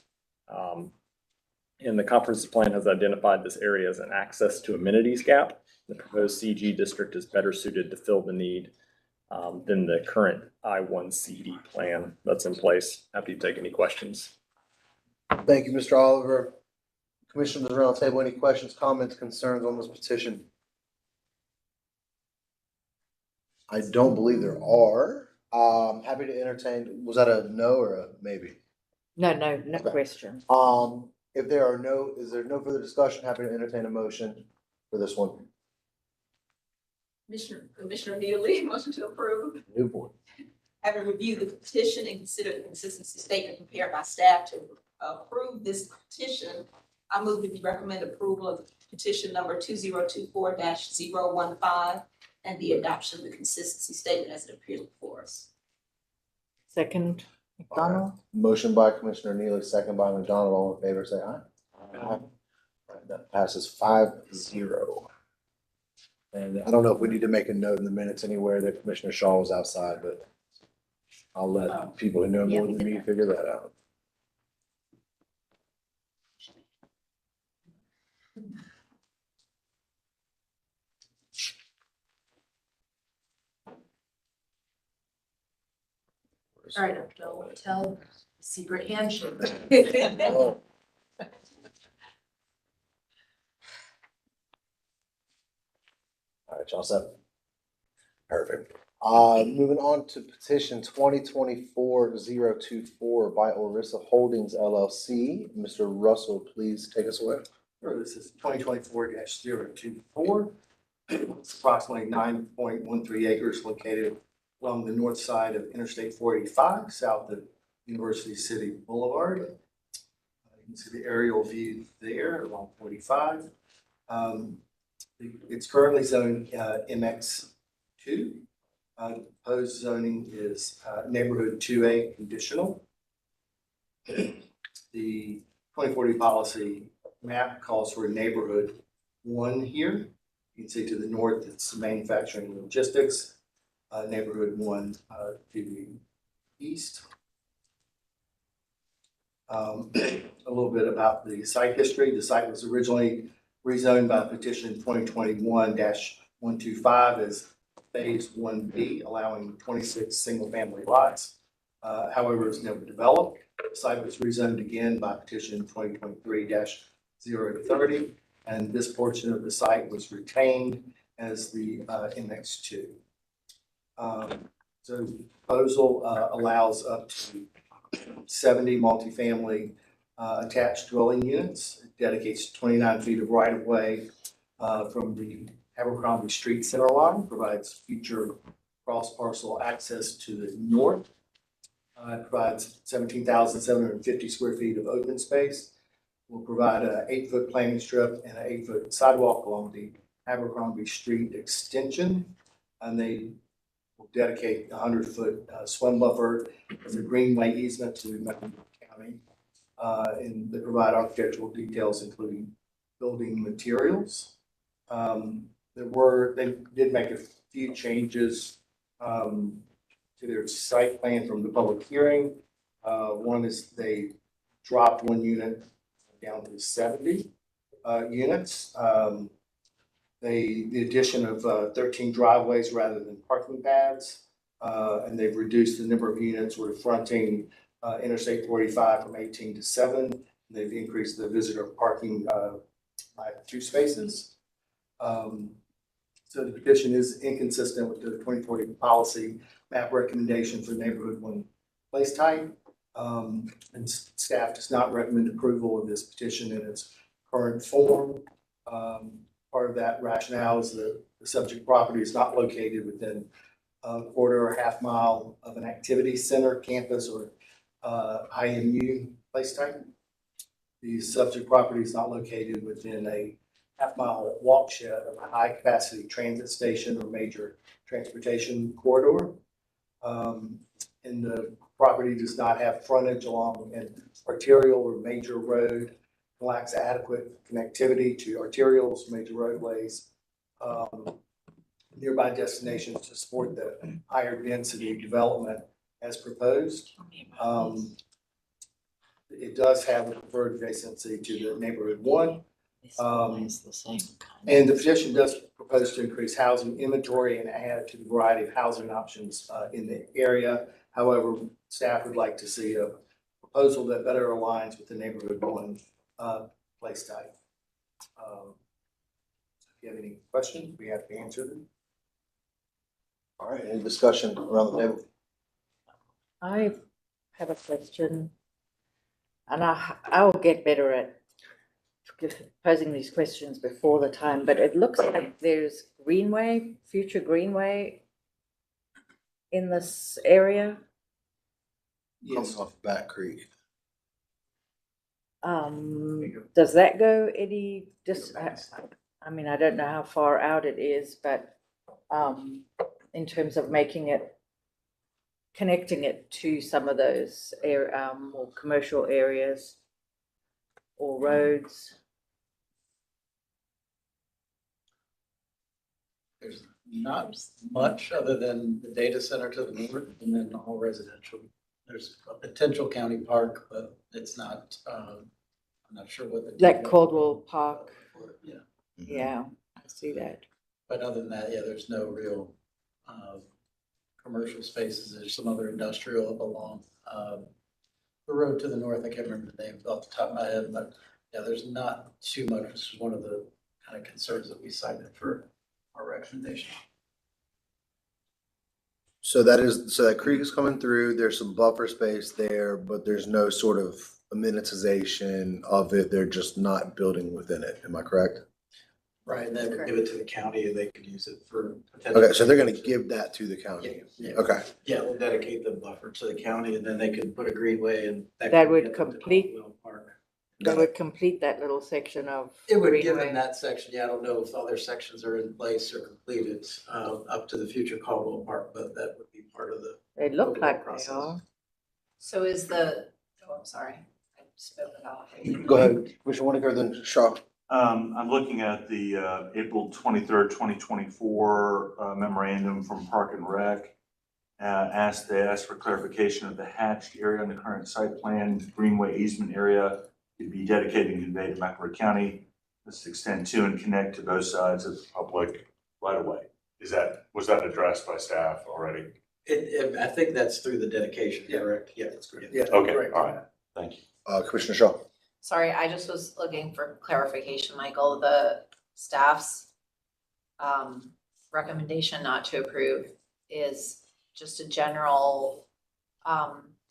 And the comprehensive plan has identified this area as an access to amenities gap. The proposed CG district is better suited to fill the need than the current I1CD plan that's in place. Happy to take any questions. Thank you, Mr. Oliver. Commissioners around the table, any questions, comments, concerns on this petition? I don't believe there are. Happy to entertain, was that a no or a maybe? No, no Okay. question. If is there no further discussion, happy to entertain a motion for this one. Commissioner Neely, motion to approve. Newport. Having reviewed the petition and considered the consistency statement prepared by staff to approve this petition, I move that we recommend approval of petition number 2024-015 and the adoption of the consistency statement as it appears before us. Second, McDonald? Motion by Commissioner Neely, second by McDonald. All in favor, say aye. Aye. That passes 5-0. And I don't know if we need to make a note in the minutes anywhere that Commissioner Shaw was outside, but I'll let people who know more than me figure that out. All right, don't tell secret handshake. Oh. All right, y'all set. Perfect. Moving on to petition 2024-024 by Orissa Holdings LLC. Mr. Russell, please take us away. Sure, this is 2024-024. It's approximately 9.13 acres located along the north side of Interstate 485, south of University City Boulevard. You can see the aerial view there along 45. It's currently zoned MX2. Proposed zoning is neighborhood 2A conditional. The 2040 policy map calls for a neighborhood 1 here. You can see to the north, it's manufacturing and logistics. Neighborhood 1 to the east. A little bit about the site history. The site was originally rezoned by petition 2021-125 as phase 1B, allowing 26 single-family lots. However, it was never developed. The site was rezoned again by petition 2023-030, and this portion of the site was retained as the MX2. So the proposal allows up to 70 multifamily attached dwelling units. It dedicates 29 feet of right-of-way from the Abercrombie Street center line, provides future cross-parcel access to the north. It provides 17,750 square feet of open space. Will provide an 8-foot planting strip and an 8-foot sidewalk along the Abercrombie Street extension. And they will dedicate a 100-foot swim buffer as a greenway easement to Mountain County. And they provide architectural details, including building materials. They did make a few changes to their site plan from the public hearing. One is they dropped 1 unit down to 70 units. The addition of 13 driveways rather than parking pads, and they've reduced the number of units we're fronting Interstate 45 from 18 to 7. They've increased the visitor parking by 2 spaces. So the petition is inconsistent with the 2040 policy map recommendation for neighborhood 1 place type. And staff does not recommend approval of this petition in its current form. Part of that rationale is that the subject property is not located within a quarter or half mile of an activity center, campus, or IMU place type. The subject property is not located within a half-mile walk shed of a high-capacity transit station or major transportation corridor. And the property does not have frontage along an arterial or major road, lacks adequate connectivity to arterials, major roadways, nearby destinations to support the higher density development as proposed. It does have a preferred adjacency to the neighborhood 1. And the petition does propose to increase housing inventory and add to the variety of housing options in the area. However, staff would like to see a proposal that better aligns with the neighborhood 1 place type. If you have any questions, we have to answer them. All right, any discussion around the table? I have a question, and I'll get better at posing these questions before the time, but it looks like there's greenway, future greenway in this area. Comes off Back Creek. Does that go any I mean, I don't know how far out it is, but in terms of connecting it to some of those more commercial areas or roads. There's not much other than the data center to the north and then all residential. There's a potential county park, but it's not, I'm not sure what the. Like Caldwell Park. Yeah. Yeah, I see that. But other than that, yeah, there's no real commercial spaces. There's some other industrial up along the road to the north. I can't remember the name off the top of my head, but yeah, there's not too much. This is one of the kind of concerns that we cited for our recommendation. So that creek is coming through, there's some buffer space there, but there's no sort of amenitization of it. They're just not building within it. Am I correct? Right, and then give it to the county and they could use it for. Okay, so they're gonna give that to the county. Yeah. Okay. Yeah, we'll dedicate the buffer to the county and then they can put a greenway and. That could would get complete, to Caldwell Park. that would complete that little section of. It would give greenway. them that section. Yeah, I don't know if other sections are in place or completed up to the future Caldwell Park, but that would be part of the. They look overall like they process. are. So is the, I'm sorry, I spoke about. Go ahead, Commissioner Winiker, then Shaw. I'm looking at the April 23rd, 2024 memorandum from Park and Rec. They asked for clarification of the hatched area on the current site plan, greenway easement area to be dedicated and conveyed to McElroy County. This extend to and connect to both sides of the public right of way. Was that addressed by staff already? I think that's through the dedication, correct? Yeah, that's correct. Yeah. Okay, correct. all right, thank you. Commissioner Shaw. Sorry, I just was looking for clarification, Michael. The staff's recommendation not to approve is just a general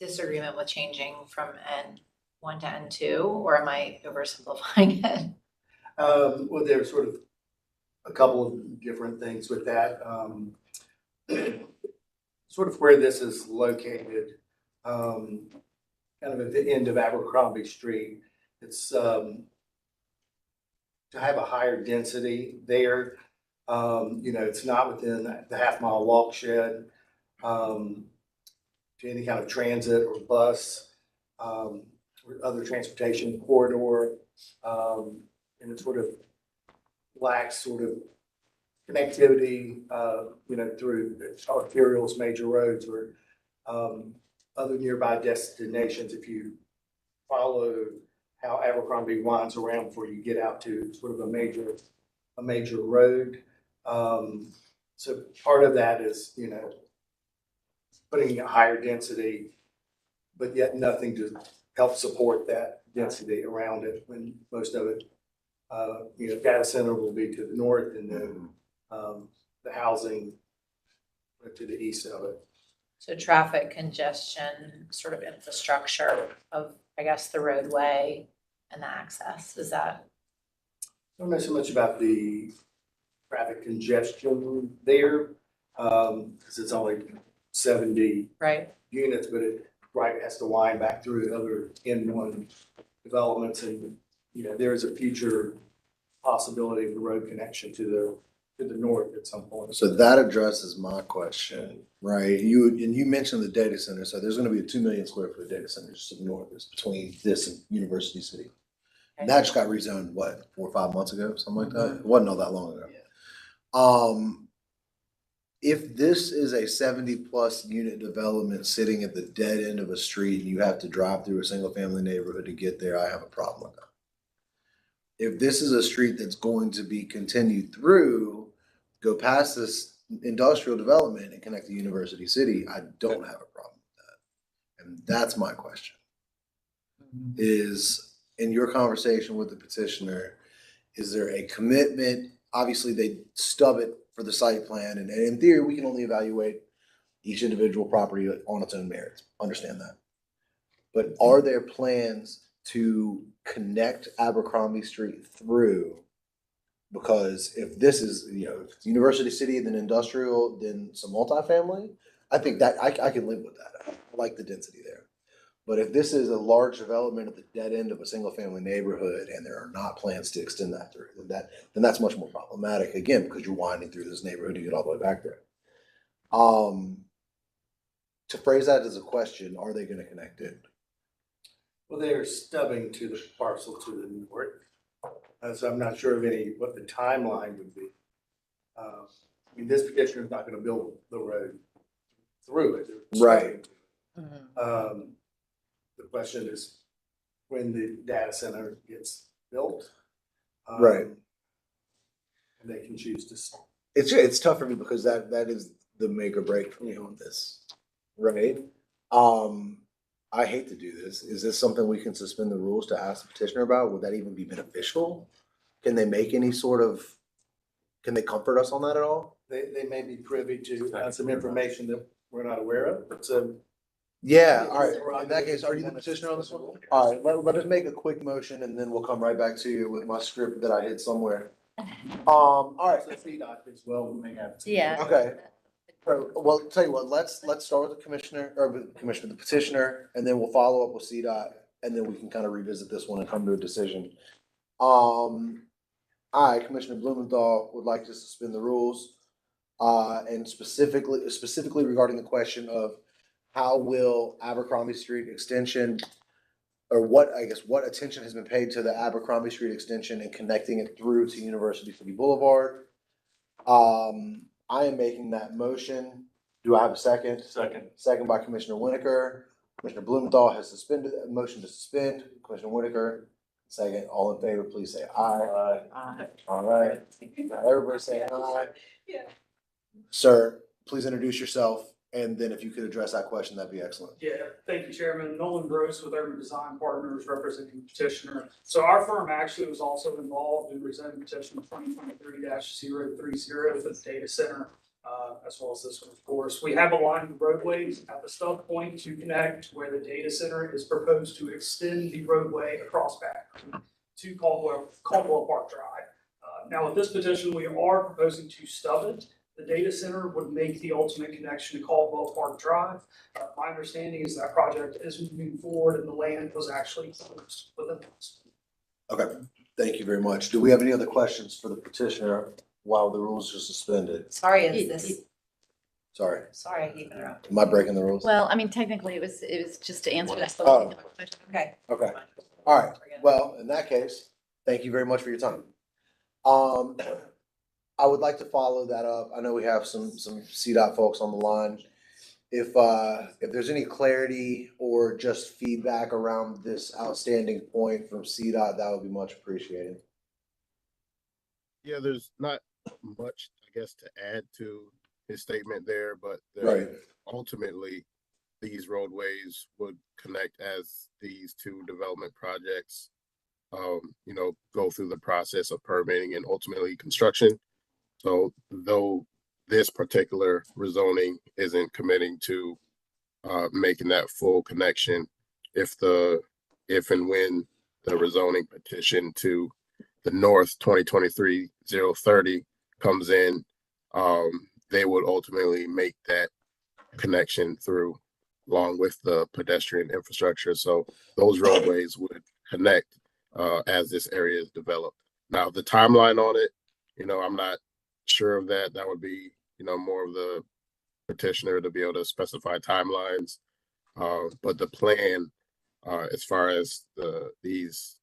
disagreement with changing from N1 to N2, or am I oversimplifying it? Well, there's sort of a couple of different things with that. Sort of where this is located, kind of at the end of Abercrombie Street. It's to have a higher density there. It's not within the half-mile walk shed to any kind of transit or bus or other transportation corridor. And it sort of lacks sort of connectivity, through arterials, major roads, or other nearby destinations. If you follow how Abercrombie winds around before you get out to sort of a major road. So part of that is, putting a higher density but yet nothing to help support that density around it when most of it, data center will be to the north and then, the housing to the east of it. So traffic congestion, sort of infrastructure of, I guess, the roadway and the access, is that? I don't know so much about the traffic congestion there, because it's only 70 Right. units, but it has to wind back through other N1 developments, and there is a future possibility of the road connection to the north at some point. So that addresses my question, right? You mentioned the data center, so there's gonna be a 2 million square foot data center just to the north, it's between this and University City. And that just got rezoned, what, 4 or 5 months ago, something like that? It wasn't all that long ago. If this is a 70+ unit development sitting at the dead end of a street and you have to drive through a single family neighborhood to get there, I have a problem with that. If this is a street that's going to be continued through, go past this industrial development and connect to University City, I don't have a problem with that. And that's my question. Is, in your conversation with the petitioner, is there a commitment? Obviously, they stub it for the site plan, and in theory, we can only evaluate each individual property on its own merits. Understand that. But are there plans to connect Abercrombie Street through? Because if this is, if it's University City, then industrial, then some multifamily, I think that I can live with that. I like the density there. But if this is a large development at the dead end of a single family neighborhood and there are not plans to extend that through, then that's much more problematic, again, because you're winding through this neighborhood to get all the way back there. To phrase that as a question, are they gonna connect it? Well, they're stubbing to the parcel to the north, so I'm not sure of what the timeline would be. This petitioner is not gonna build the road through it. They're Right. stubbing. The question is when the data center gets built. Right. And they can choose to. It's tough for me because that is the make or break for me on this, right? I hate to do this. Is this something we can suspend the rules to ask the petitioner about? Would that even be beneficial? Can they make any can they comfort us on that at all? They may be privy to some information that we're not aware of, but Yeah, all right. In that case, are you the petitioner on this one? All right, let us make a quick motion and then we'll come right back to you with my script that I hid somewhere. All right. So CDOT as well, we may have. Yeah. Okay. So, well, tell you what, let's start with the the petitioner, and then we'll follow up with CDOT, and then we can kind of revisit this one and come to a decision. I, Commissioner Blumenthal, would like to suspend the rules, and specifically regarding the question of how will Abercrombie Street extension, or what attention has been paid to the Abercrombie Street extension and connecting it through to University City Boulevard. I am making that motion. Do I have a second? Second. Second by Commissioner Winokur. Commissioner Blumenthal has suspended, motion to suspend. Commissioner Winokur, second. All in favor, please say aye. Aye. All right. Now everybody say aye. Yeah. Sir, please introduce yourself, and then if you could address that question, that'd be excellent. Yeah, thank you, Chairman. Nolan Gross with Urban Design Partners representing the petitioner. So our firm actually was also involved in representing petition 2023-030 for the data center, as well as this one, of course. We have aligned the roadways at the stub point to connect where the data center is proposed to extend the roadway across back to Caldwell Park Drive. Now with this petition, we are proposing to stub it. The data center would make the ultimate connection to Caldwell Park Drive. My understanding is that project is moving forward and the land was actually closed within this. Okay, thank you very much. Do we have any other questions for the petitioner while the rules are suspended? Sorry, is this, Sorry, sorry, I keep interrupting. am I breaking the rules? Well, I mean, technically, it was just to answer that. Oh. Okay. Okay, all right. Well, in that case, thank you very much for your time. I would like to follow that up. I know we have some CDOT folks on the line. If there's any clarity or just feedback around this outstanding point from CDOT, that would be much appreciated. Yeah, there's not much, I guess, to add to his statement there, but Right. ultimately, these roadways would connect as these two development projects, go through the process of permitting and ultimately construction. So though this particular rezoning isn't committing to making that full connection, if and when the rezoning petition to the North 2023-030 comes in, they would ultimately make that connection through along with the pedestrian infrastructure. So those roadways would connect as this area is developed. Now, the timeline on it, I'm not sure of that. That would be, more of the petitioner to be able to specify timelines. But the plan, as far as these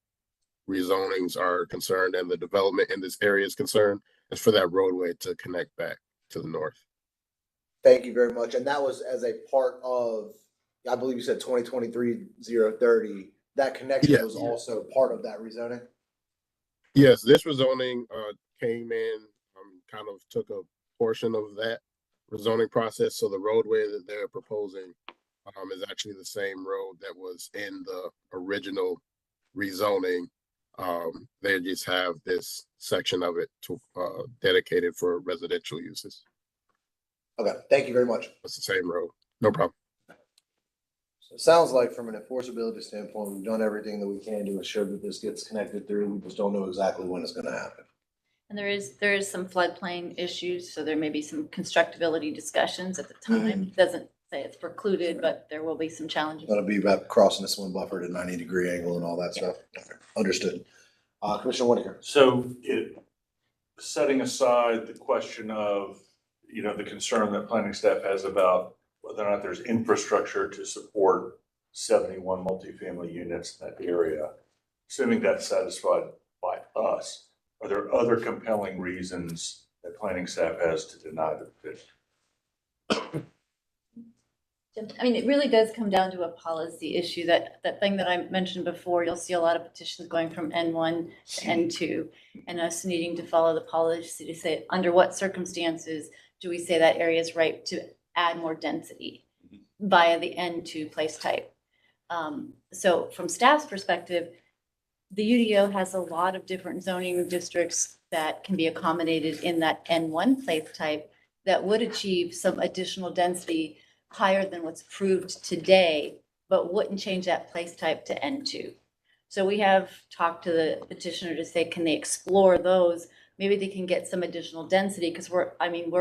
rezonings are concerned and the development in this area is concerned, is for that roadway to connect back to the north. Thank you very much. And that was as a part of, I believe you said 2023-030. That connection was also part of that rezoning? Yes, this rezoning came in, kind of took a portion of that rezoning process. So the roadway that they're proposing is actually the same road that was in the original rezoning. They just have this section of it to dedicated for residential uses. Okay, thank you very much. It's the same road, no problem. So it sounds like from an enforceability standpoint, we've done everything that we can to ensure that this gets connected through. We just don't know exactly when it's gonna happen. And there is some floodplain issues, so there may be some constructability discussions at the time. Doesn't say it's precluded, but there will be some challenges. That'll be about crossing this one buffer at a 90-degree angle and all that stuff. Okay, understood. Commissioner Whitaker. So setting aside the question of, the concern that planning staff has about whether or not there's infrastructure to support 71 multifamily units in that area, assuming that's satisfied by us, are there other compelling reasons that planning staff has to deny the petition? I mean, it really does come down to a policy issue. That thing that I mentioned before, you'll see a lot of petitions going from N1 to N2, and us needing to follow the policy to say under what circumstances do we say that area is ripe to add more density via the N2 place type. So from staff's perspective, the UDO has a lot of different zoning districts that can be accommodated in that N1 place type that would achieve some additional density higher than what's approved today, but wouldn't change that place type to N2. So we have talked to the petitioner to say, can they explore those? Maybe they can get some additional density, because we're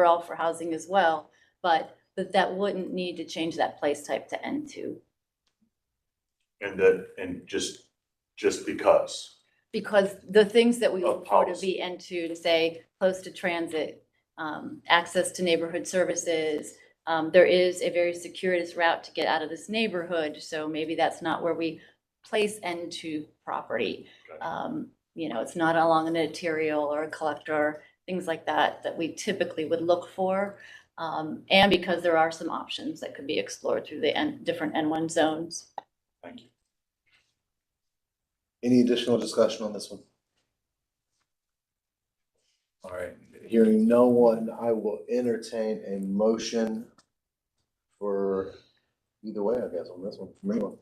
all for housing as well, but that wouldn't need to change that place type to N2. And just because? Because the things that we look for to be N2, to say close to transit, access to neighborhood services, there is a very circuitous route to get out of this neighborhood, so maybe that's not where we place N2 property. It's not along an arterial or a collector, things like that we typically would look for. And because there are some options that could be explored through the different N1 zones. Thank you. Any additional discussion on this one? All right, hearing no one, I will entertain a motion for either way, I guess, on this one, from anyone.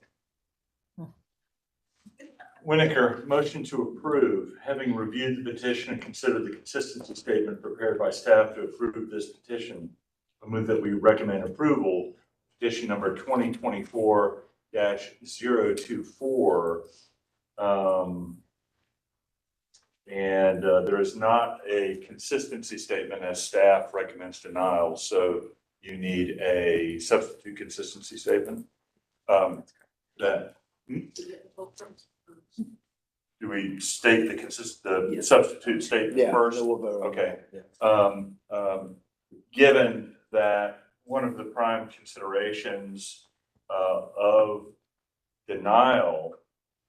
Winokur, motion to approve, having reviewed the petition and considered the consistency statement prepared by staff to approve this petition. I move that we recommend approval, petition number 2024-024. There is not a consistency statement as staff recommends denial, so you need a substitute consistency statement. Do we state the substitute statement first? Yeah, we'll vote. Okay. Given that one of the prime considerations of denial,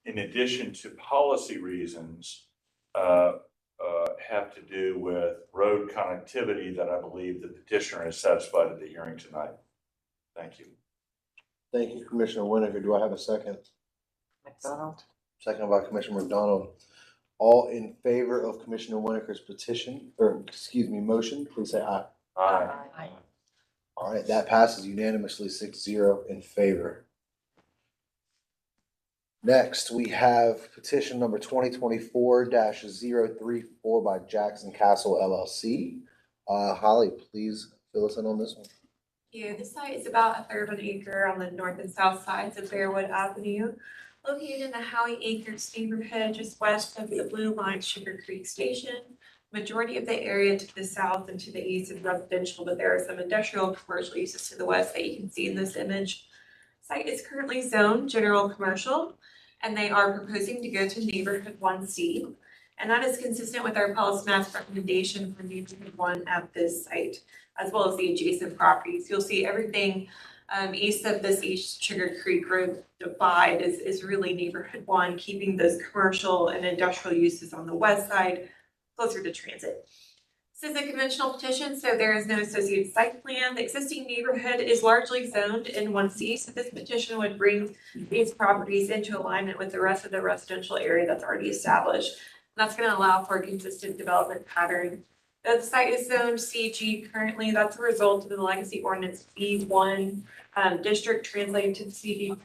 in addition to policy reasons, have to do with road connectivity that I believe the petitioner is satisfied at the hearing tonight. Thank you. Thank you, Commissioner Winokur. Do I have a second? McDonald. Second by Commissioner McDonald. All in favor of Commissioner Winokur's petition, motion, please say aye. Aye. All right, that passes unanimously 6-0 in favor. Next, we have petition number 2024-034 by Jackson Castle LLC. Holly, please fill us in on this one. Yeah, this site is about a third of an acre on the north and south sides of Bearwood Avenue, located in the Howie Acres neighborhood just west of the Blue Line Sugar Creek Station. Majority of the area to the south and to the east is residential, but there are some industrial and commercial uses to the west that you can see in this image. Site is currently zoned general commercial, and they are proposing to go to neighborhood 1C. And that is consistent with our policy map's recommendation for neighborhood 1 at this site, as well as the adjacent properties. You'll see everything east of this East Sugar Creek Road divide is really neighborhood 1, keeping those commercial and industrial uses on the west side closer to transit. This is a conventional petition, so there is no associated site plan. The existing neighborhood is largely zoned in 1C, so this petition would bring these properties into alignment with the rest of the residential area that's already established. And that's going to allow for a consistent development pattern. The site is zoned CG currently. That's a result of the legacy ordinance B1 district translated to the CD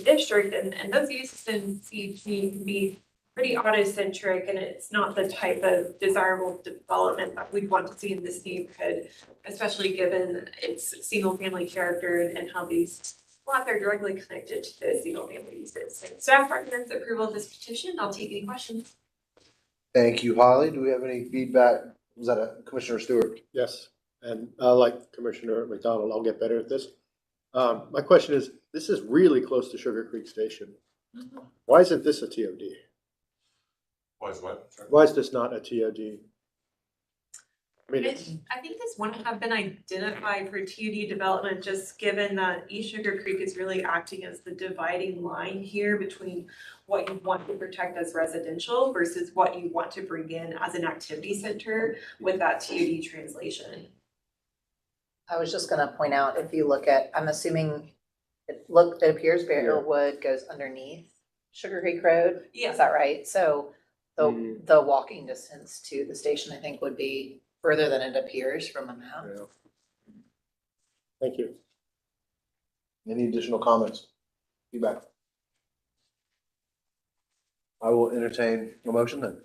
district, and those uses in CG can be pretty auto-centric, and it's not the type of desirable development that we'd want to see in this neighborhood, especially given its single-family character and how these lots are directly connected to the single-family uses. So staff recommends approval of this petition. I'll take any questions. Thank you, Holly. Do we have any feedback? Was that Commissioner Stewart? Yes, and like Commissioner McDonald, I'll get better at this. My question is, this is really close to Sugar Creek Station. Why isn't this a TOD? Why is what? Sorry. Why is this not a TOD? I mean, I think this wouldn't have been identified for TUD development, just given that East Sugar Creek is really acting as the dividing line here between what you want to protect as residential versus what you want to bring in as an activity center with that TUD translation. I was just gonna point out, if you look at, I'm assuming, it appears Bearwood goes underneath Sugar Creek Road. Yeah. Is that right? So the walking distance to the station, I think, would be further than it appears from a map. yeah. Thank you. Any additional comments? Feedback? I will entertain a motion then.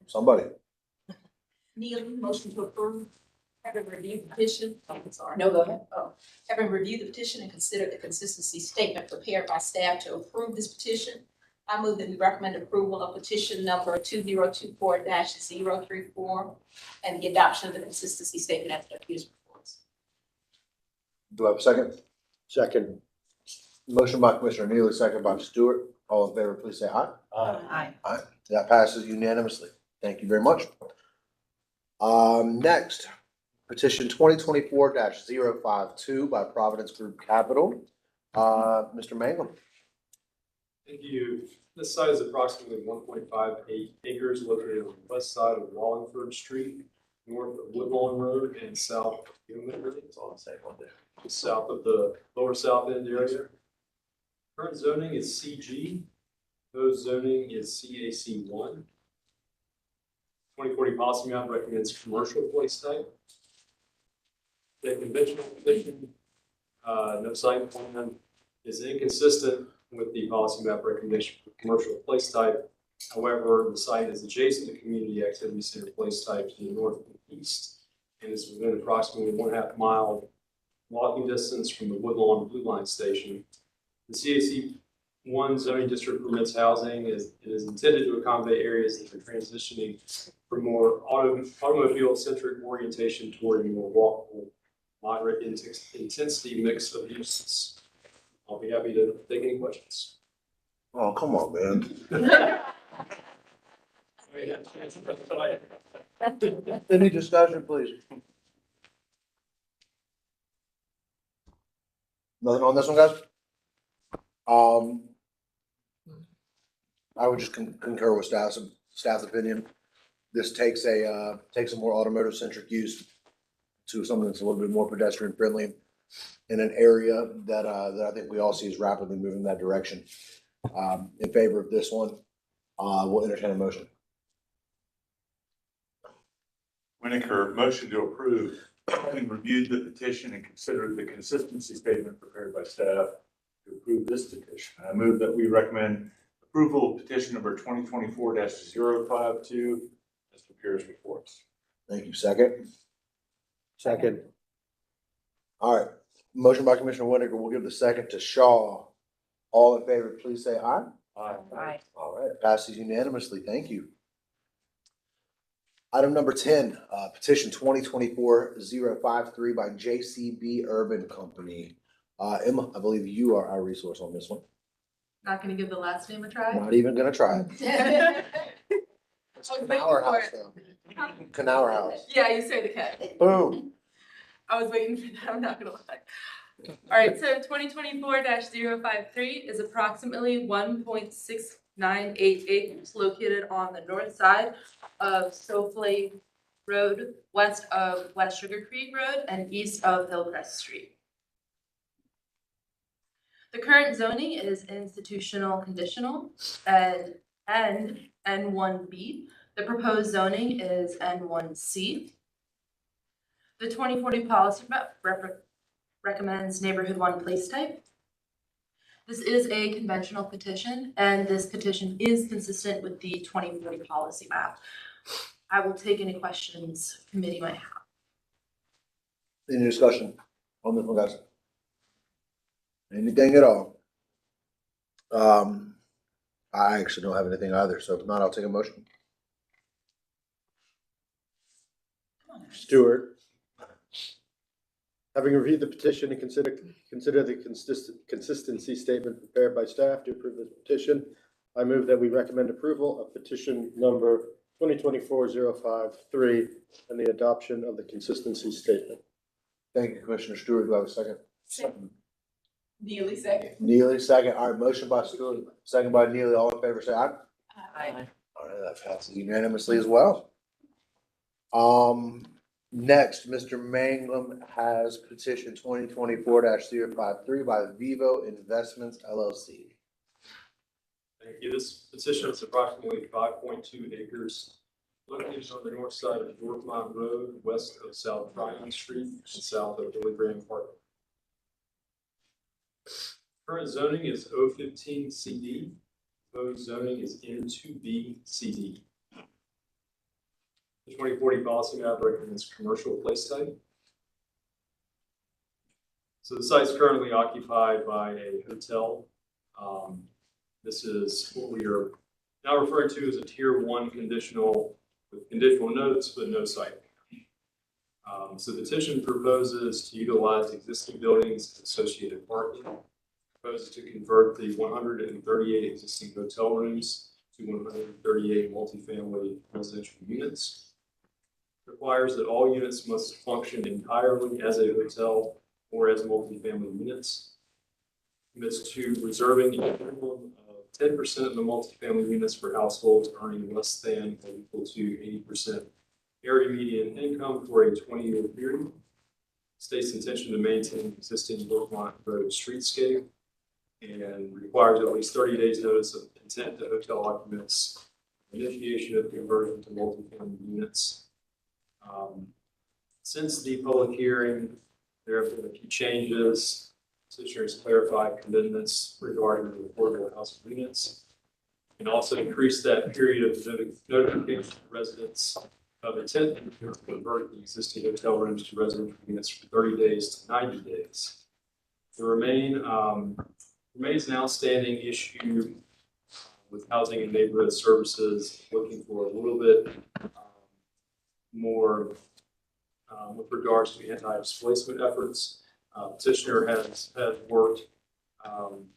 Somebody. Neil, motion to approve. Having reviewed the petition, I'm sorry. No, go ahead. Oh, having reviewed the petition and considered the consistency statement prepared by staff to approve this petition, I move that we recommend approval of petition number 2024-034 and the adoption of the consistency statement as it appears before us. Do I have a second? Second. Motion by Commissioner Neely, second by Stewart. All in favor, please say aye. Aye. Aye. That passes unanimously. Thank you very much. Next, petition 2024-052 by Providence Group Capital. Mr. Mangum. Thank you. This site is approximately 1.58 acres located on the west side of Wallingford Street, north of Woodlawn Road and south of Human Road. It's all the same one there. Just south of the lower south end area. Current zoning is CG. Proposed zoning is CAC1. 2040 policy map recommends commercial place type. The conventional petition, no site plan, is inconsistent with the policy map recommendation for commercial place type. However, the site is adjacent to community activity center place type to the north and east, and is within approximately 1/2 mile walking distance from the Woodlawn Blue Line station. The CAC1 zoning district permits housing. It is intended to accommodate areas that are transitioning from more automobile-centric orientation toward a more walkable, moderate intensity mix of uses. I'll be happy to take any questions. Oh, come on, man. Any discussion, please? Nothing on this one, guys? I would just concur with staff's opinion. This takes a more automotive centric use to something that's a little bit more pedestrian friendly in an area that I think we all see is rapidly moving that direction. In favor of this one, we'll entertain a motion. Winiker, motion to approve, having reviewed the petition and considered the consistency statement prepared by staff to approve this petition. I move that we recommend approval of petition number 2024-052 as appears before us. Thank you. Second? Second. All right. Motion by Commissioner Winiker. We'll give the second to Shaw. All in favor, please say aye. Aye. All right, passes unanimously. Thank you. Item number 10, petition 2024-053 by JCB Urban Company. Emma, I believe you are our resource on this one. Not gonna give the last name a try? Not even gonna try it. I was waiting Canauer for House, it. though. Canauer House. Yeah, you say the cat. Boom. I was waiting for that, I'm not gonna lie. All right, so 2024-053 is approximately 1.698 acres located on the north side of Stofley Road, west of West Sugar Creek Road, and east of Hillcrest Street. The current zoning is institutional conditional and N1B. The proposed zoning is N1C. The 2040 policy map recommends neighborhood 1 place type. This is a conventional petition, and this petition is consistent with the 2040 policy map. I will take any questions committee might have. Any discussion on this one, guys? Anything at all? I actually don't have anything either, so if not, I'll take a motion. Stewart. Having reviewed the petition and consider the consistency statement prepared by staff to approve this petition, I move that we recommend approval of petition number 2024-053 and the adoption of the consistency statement. Thank you, Commissioner Stewart. Do I have a second? Neely second. Neely, second. All right, motion by Stewart, second by Neely. All in favor, say aye. Aye. All right, that passes unanimously as well. Next, Mr. Mangum has petition 2024-053 by Vivo Investments LLC. Thank you. This petition is approximately 5.2 acres located on the north side of Yorkmont Road, west of South Bryan Street, and south of Billy Graham Park. Current zoning is O15 CD. Proposed zoning is N2B CD. The 2040 policy map recommends commercial place type. So the site's currently occupied by a hotel. This is what we are now referring to as a tier 1 conditional with conditional notes, but no site. So the petition proposes to utilize existing buildings and associated parking. Proposes to convert the 138 existing hotel rooms to 138 multifamily residential units. Requires that all units must function entirely as a hotel or as multifamily units. Commits to reserving a minimum of 10% of the multifamily units for households earning less than or equal to 80% area median income for a 20-year period. States intention to maintain existing Yorkmont Road streetscape and requires at least 30 days notice of intent to hotel occupants, initiation of conversion to multifamily units. Since the public hearing, there have been a few changes. Petitioner has clarified commitments regarding the affordable housing units and also increased that period of notification to residents of intent to convert the existing hotel rooms to residential units from 30 days to 90 days. The remains an outstanding issue with Housing and Neighborhood Services, looking for a little bit more with regards to anti-displacement efforts. Petitioner has worked and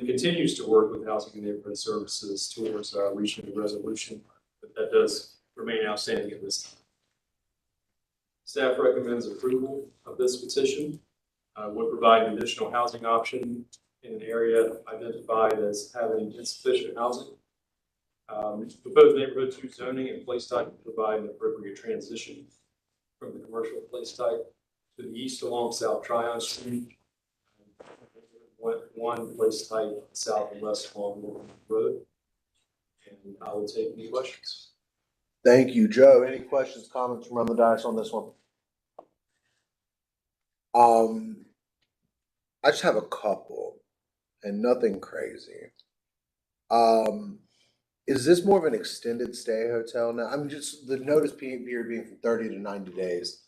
continues to work with Housing and Neighborhood Services towards reaching a resolution, but that does remain outstanding at this time. Staff recommends approval of this petition. Would provide an additional housing option in an area identified as having insufficient housing. Proposed neighborhood 2 zoning and place type would provide an appropriate transition from the commercial place type to the east along South Tryon Street. One place type south and west along North Road. And I will take any questions. Thank you, Joe. Any questions, comments from around the dais on this one? I just have a couple and nothing crazy. Is this more of an extended stay hotel now? I'm just, the notice period being from 30 to 90 days,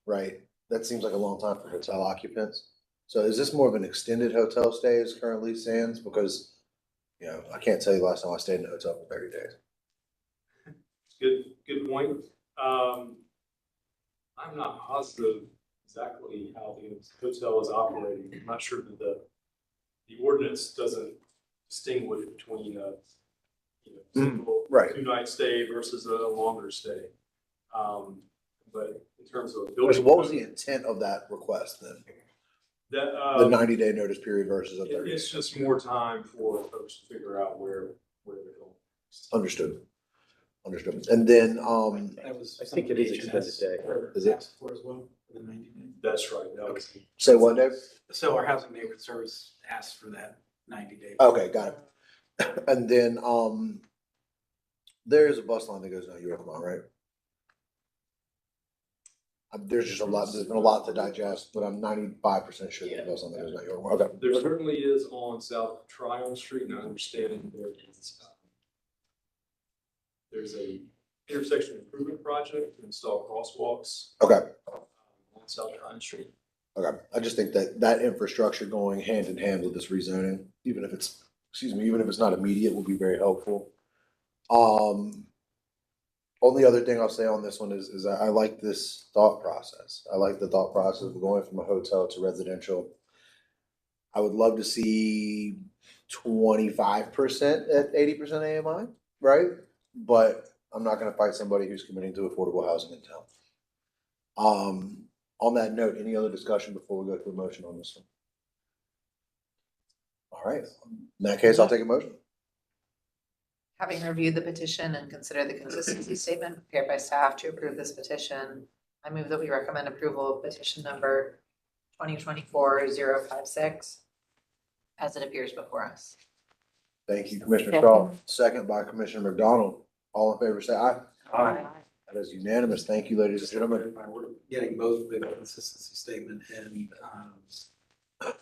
right? That seems like a long time for hotel occupants. So is this more of an extended hotel stay as currently stands? Because, you know, I can't tell you the last time I stayed in a hotel for 30 days. Good point. I'm not positive exactly how the hotel is operating. I'm not sure that the ordinance doesn't distinguish between a, simple right. 2-night stay versus a longer stay. But in terms of building. What was the intent of that request then? That, The 90-day notice period versus a 30. It's just more time for folks to figure out where they're going. Understood. Understood. And then, That was. I think it is extended day. Is it? Asked for as well, for the 90 days. That's right. That was. Say what, Dave? So our housing neighborhood service asked for that 90 day. Okay, got it. And then, there is a bus line that goes down Yorkmont, right? There's just there's been a lot to digest, but I'm 95% sure there's a bus line that goes down Yorkmont. Okay. There certainly is on South Tryon Street, and I understand there's a intersection improvement project to install crosswalks. Okay. On South Tryon Street. Okay. I just think that infrastructure going hand in hand with this rezoning, even if it's, even if it's not immediate, will be very helpful. Only other thing I'll say on this one is I like this thought process. I like the thought process of going from a hotel to residential. I would love to see 25% at 80% AMI, right? But I'm not gonna fight somebody who's committing to affordable housing in town. On that note, any other discussion before we go to a motion on this one? All right, in that case, I'll take a motion. Having reviewed the petition and considered the consistency statement prepared by staff to approve this petition, I move that we recommend approval of petition number 2024-056 as it appears before us. Thank you, Commissioner Shaw. Second by Commissioner McDonald. All in favor, say aye. Aye. That is unanimous. Thank you, ladies and gentlemen. We're getting both the consistency statement and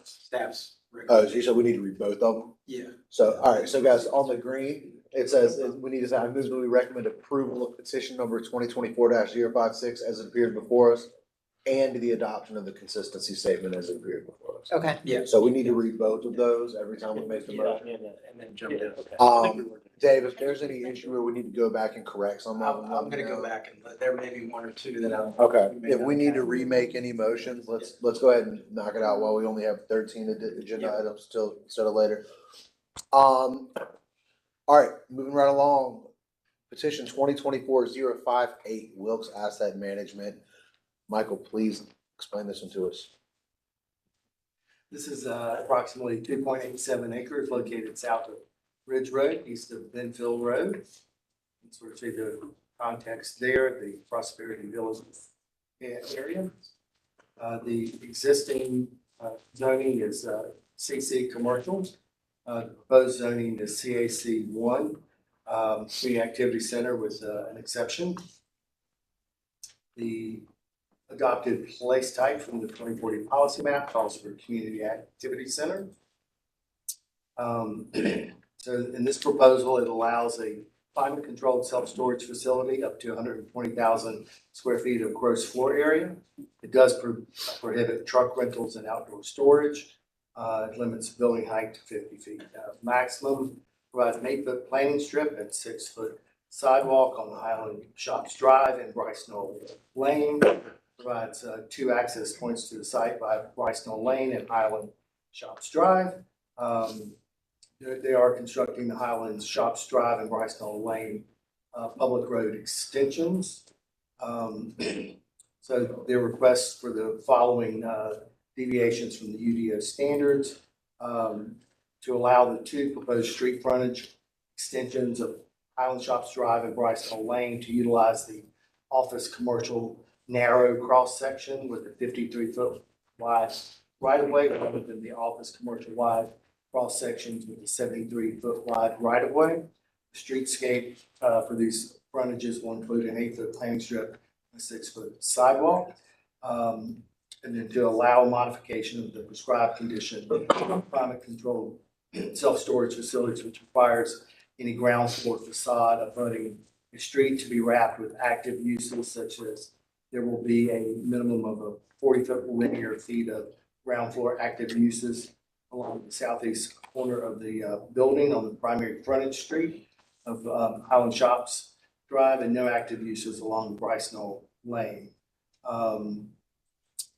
staff's. Oh, so you said we need to read both of them? Yeah. So, all right, so guys, on the green, it says, we need to say, I move that we recommend approval of petition number 2024-056 as it appears before us, and the adoption of the consistency statement as it appears before us. Okay. Yeah. So we need to read both of those every time we make the motion. And then jump in. Dave, if there's any issue where we need to go back and correct some of them. I'm gonna go back and there may be one or two that I'm. Okay, if we need to remake any motions, let's go ahead and knock it out while we only have 13 agenda items till instead of later. All right, moving right along. Petition 2024-058 Wilkes Asset Management. Michael, please explain this one to us. This is approximately 2.87 acres located south of Ridge Road, east of Benfield Road. And sort of see the context there, the Prosperity Village area. The existing zoning is CC commercial. Proposed zoning is CAC 1, community activity center with an exception. The adopted place type from the 2040 policy map calls for community activity center. So in this proposal, it allows a climate controlled self-storage facility up to 120,000 square feet of gross floor area. It does prohibit truck rentals and outdoor storage. It limits building height to 50 feet maximum, provides an 8-foot planting strip and 6-foot sidewalk on the Highland Shops Drive and Bryce Knoll Lane. Provides 2 access points to the site by Bryce Knoll Lane and Highland Shops Drive. They are constructing the Highlands Shops Drive and Bryce Knoll Lane public road extensions. So their requests for the following deviations from the UDO standards to allow the 2 proposed street frontage extensions of Highland Shops Drive and Bryce Knoll Lane to utilize the office commercial narrow cross section with a 53-foot wide right of way rather than the office commercial wide cross sections with a 73-foot wide right of way. The streetscape for these frontages will include an 8-foot planting strip, a 6-foot sidewalk. And then to allow modification of the prescribed condition, climate controlled self-storage facilities, which requires any ground floor facade abutting a street to be wrapped with active uses such as there will be a minimum of a 40-foot linear feet of ground floor active uses along the southeast corner of the building on the primary frontage street of Highland Shops Drive, and no active uses along Bryce Knoll Lane.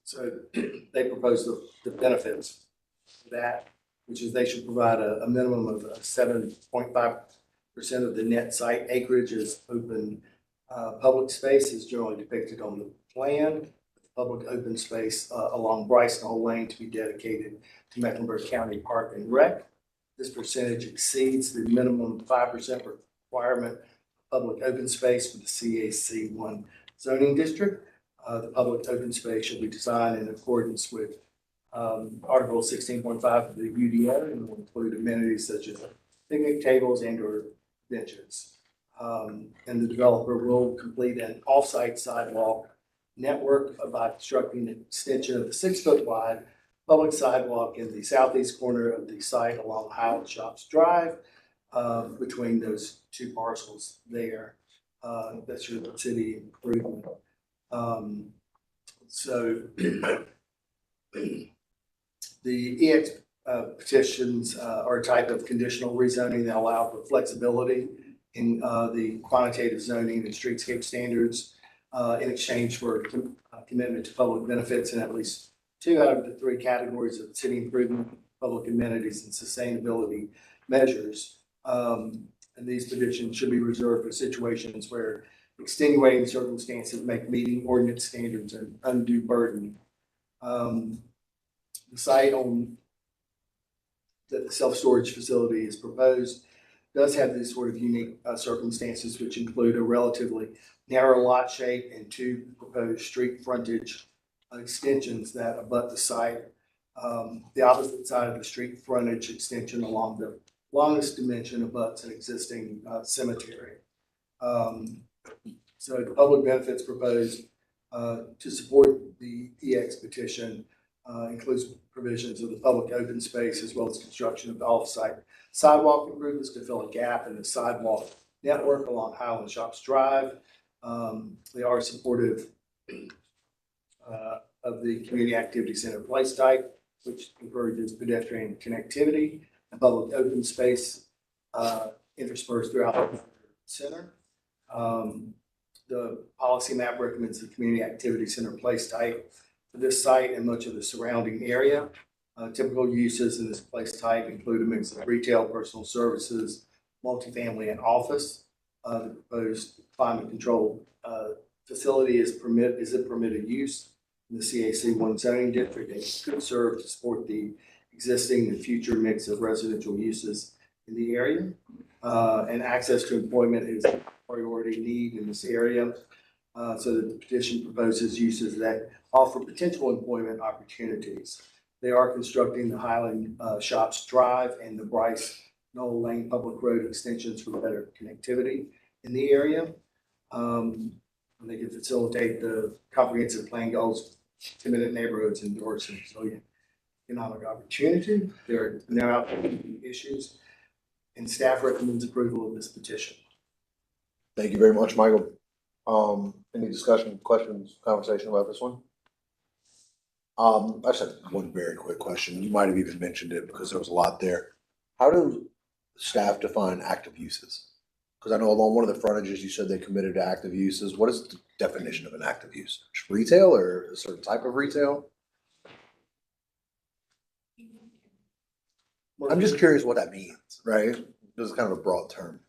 So they propose the benefits of that, which is they should provide a minimum of 7.5% of the net site acreage as open public space is generally depicted on the plan. Public open space along Bryce Knoll Lane to be dedicated to Mecklenburg County Park and Rec. This percentage exceeds the minimum 5% requirement of public open space for the CAC 1 zoning district. The public open space should be designed in accordance with Article 16.5 of the UDO and will include amenities such as picnic tables and/or benches. And the developer will complete an off-site sidewalk network by constructing an extension of the 6-foot wide public sidewalk in the southeast corner of the site along Highland Shops Drive between those two parcels there. That's your city improvement. So the EX petitions are a type of conditional rezoning that allow for flexibility in the quantitative zoning and streetscape standards in exchange for commitment to public benefits in at least 2 out of the 3 categories of city improvement, public amenities, and sustainability measures. And these petitions should be reserved for situations where extenuating circumstances make meeting ordinance standards an undue burden. The site on that the self-storage facility is proposed does have these sort of unique circumstances, which include a relatively narrow lot shape and 2 proposed street frontage extensions that abut the site. The opposite side of the street frontage extension along the longest dimension abuts an existing cemetery. So the public benefits proposed to support the EX petition includes provisions of the public open space as well as construction of the off-site sidewalk improvements to fill a gap in the sidewalk network along Highland Shops Drive. They are supportive of the community activity center place type, which encourages pedestrian connectivity and public open space interspersed throughout the center. The policy map recommends the community activity center place type for this site and much of the surrounding area. Typical uses in this place type include a mix of retail, personal services, multifamily, and office. The proposed climate control facility is a permitted use in the CAC 1 zoning district and could serve to support the existing and future mix of residential uses in the area. And access to employment is a priority need in this area. So the petition proposes uses that offer potential employment opportunities. They are constructing the Highland Shops Drive and the Bryce Knoll Lane Public Road extensions for better connectivity in the area. And they can facilitate the comprehensive plan goals, 10-minute neighborhoods and Dorset, resilient economic opportunity. There are no outstanding issues, and staff recommends approval of this petition. Thank you very much, Michael. Any discussion, questions, conversation about this one? I just have one very quick question. You might have even mentioned it because there was a lot there. How do staff define active uses? Because I know along one of the frontages, you said they committed to active uses. What is the definition of an active use? Just retail or a certain type of retail? I'm just curious what that means, right? This is kind of a broad term.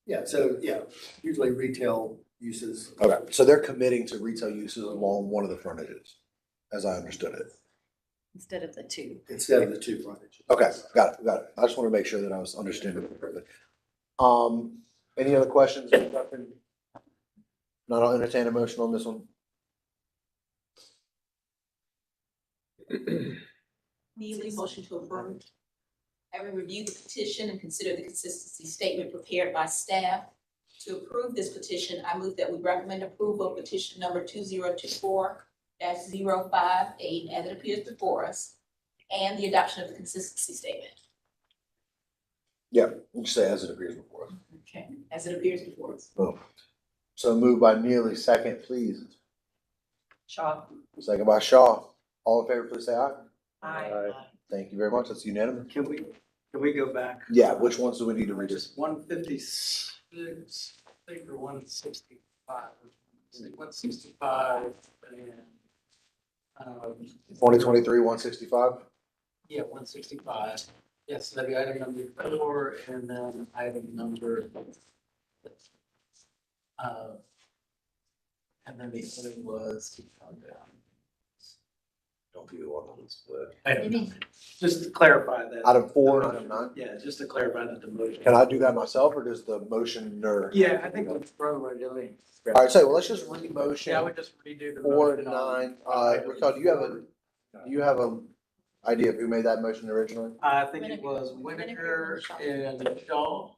Yeah, so yeah, usually retail uses. Okay, so they're committing to retail uses along one of the frontages, as I understood it. Instead of the 2. Instead of the 2 frontages. Okay, got it. I just want to make sure that I was understanding it correctly. Any other questions? Not, I'll entertain a motion on this one. Neely, motion to approve. Having reviewed the petition and considered the consistency statement prepared by staff, to approve this petition, I move that we recommend approval of petition number 2024-058 as it appears before us, and the adoption of the consistency statement. Yeah, you say as it appears before us. Okay. As it appears before us. Boom. So moved by Neely, second, please. Shaw. Second by Shaw. All in favor, please say aye. Aye. Thank you very much. That's unanimous. Can we go back? Yeah, which ones do we need to read this? 156, I think, or 165. 165 and, 2023, 165. yeah, 165. Yes, that'd be item number 4, and then item number, and then the other was, Don't be the one on the split. item nine. Just to clarify that. Item 4 and item 9. Yeah, just to clarify that the motion. Can I do that myself or does the motioner? Yeah, I think that's probably really. All right, so well, let's just re-motion. Yeah, I would just redo the. 4 and motion 9. Raquel, do you have a idea of who made that motion originally? I think it was Winokur and Shaw.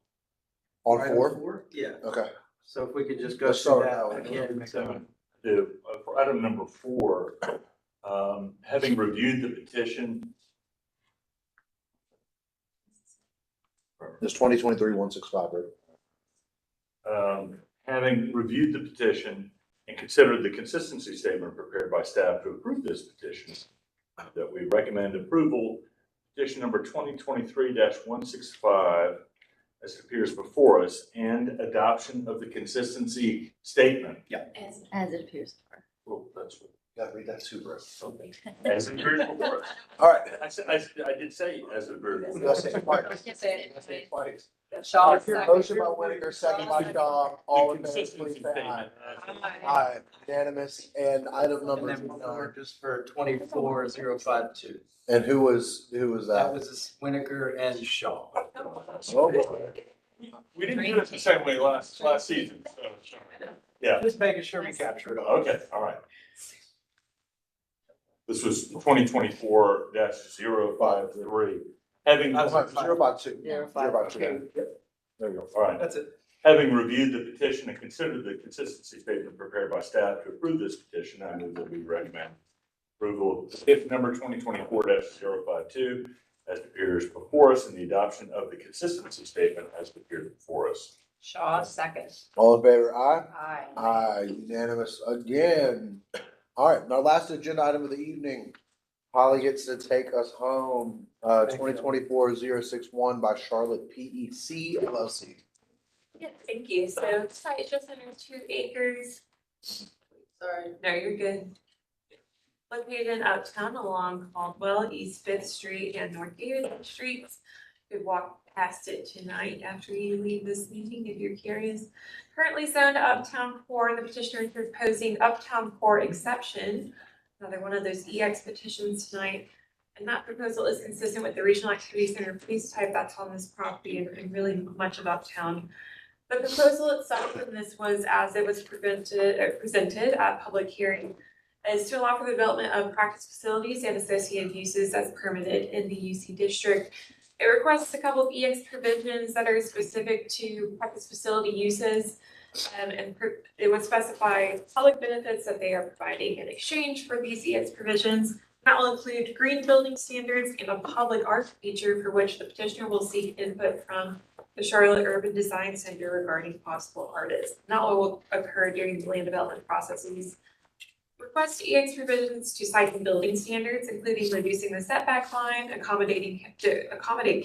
On Item 4? Yeah, Okay. so if we could just go Let's through start that with that again. So, For item number 4, having reviewed the petition. It's 2023, 165, right? Having reviewed the petition and considered the consistency statement prepared by staff to approve this petition, that we recommend approval, petition number 2023-165, as it appears before us, and adoption of the consistency statement. Yeah. As it appears. Well, that's what. Gotta read that too, bro. As it appears before us. All right. I did say as it appears before Let's us. say it twice. Yes, say it. Twice. Shaw. Motion by Whitaker, second by Shaw, all in favor, please Consistency say aye. statement. Aye, unanimous, and item and number then 9. just for 24052. And who was That that? was Winokur and Shaw. Oh, boy. We didn't do it the same way last season, so. Yeah, Just making sure we capture it all. okay, all right. This was 2024-053. Having. 052. 052. There you go. All right. That's it. Having reviewed the petition and considered the consistency statement prepared by staff to approve this petition, I move that we recommend approval of petition number 2024-052 as it appears before us, and the adoption of the consistency statement as it appears before us. Shaw, second. All in favor, aye? Aye. Aye, unanimous again. All right, and our last agenda item of the evening. Holly gets to take us home, 2024-061 by Charlotte PEC LLC. Yeah, thank you. So site just under 2 acres. Sorry. No, you're good. Located in Uptown along Caldwell, East Fifth Street and North David Streets. You could walk past it tonight after you leave this meeting if you're curious. Currently zoned Uptown Core, the petitioner is proposing Uptown Core exception. Another one of those EX petitions tonight. And that proposal is consistent with the regional activity center police type that's on this property and really much of Uptown. The proposal itself, and this was as it was presented at public hearing, is to allow for the development of practice facilities and associated uses as permitted in the UC district. It requests a couple of EX provisions that are specific to practice facility uses. It would specify public benefits that they are providing in exchange for these EX provisions. That will include green building standards and a public art feature for which the petitioner will seek input from the Charlotte Urban Design Center regarding possible artists. That will occur during the land development processes. Request EX provisions to site and building standards, including reducing the setback line, to accommodate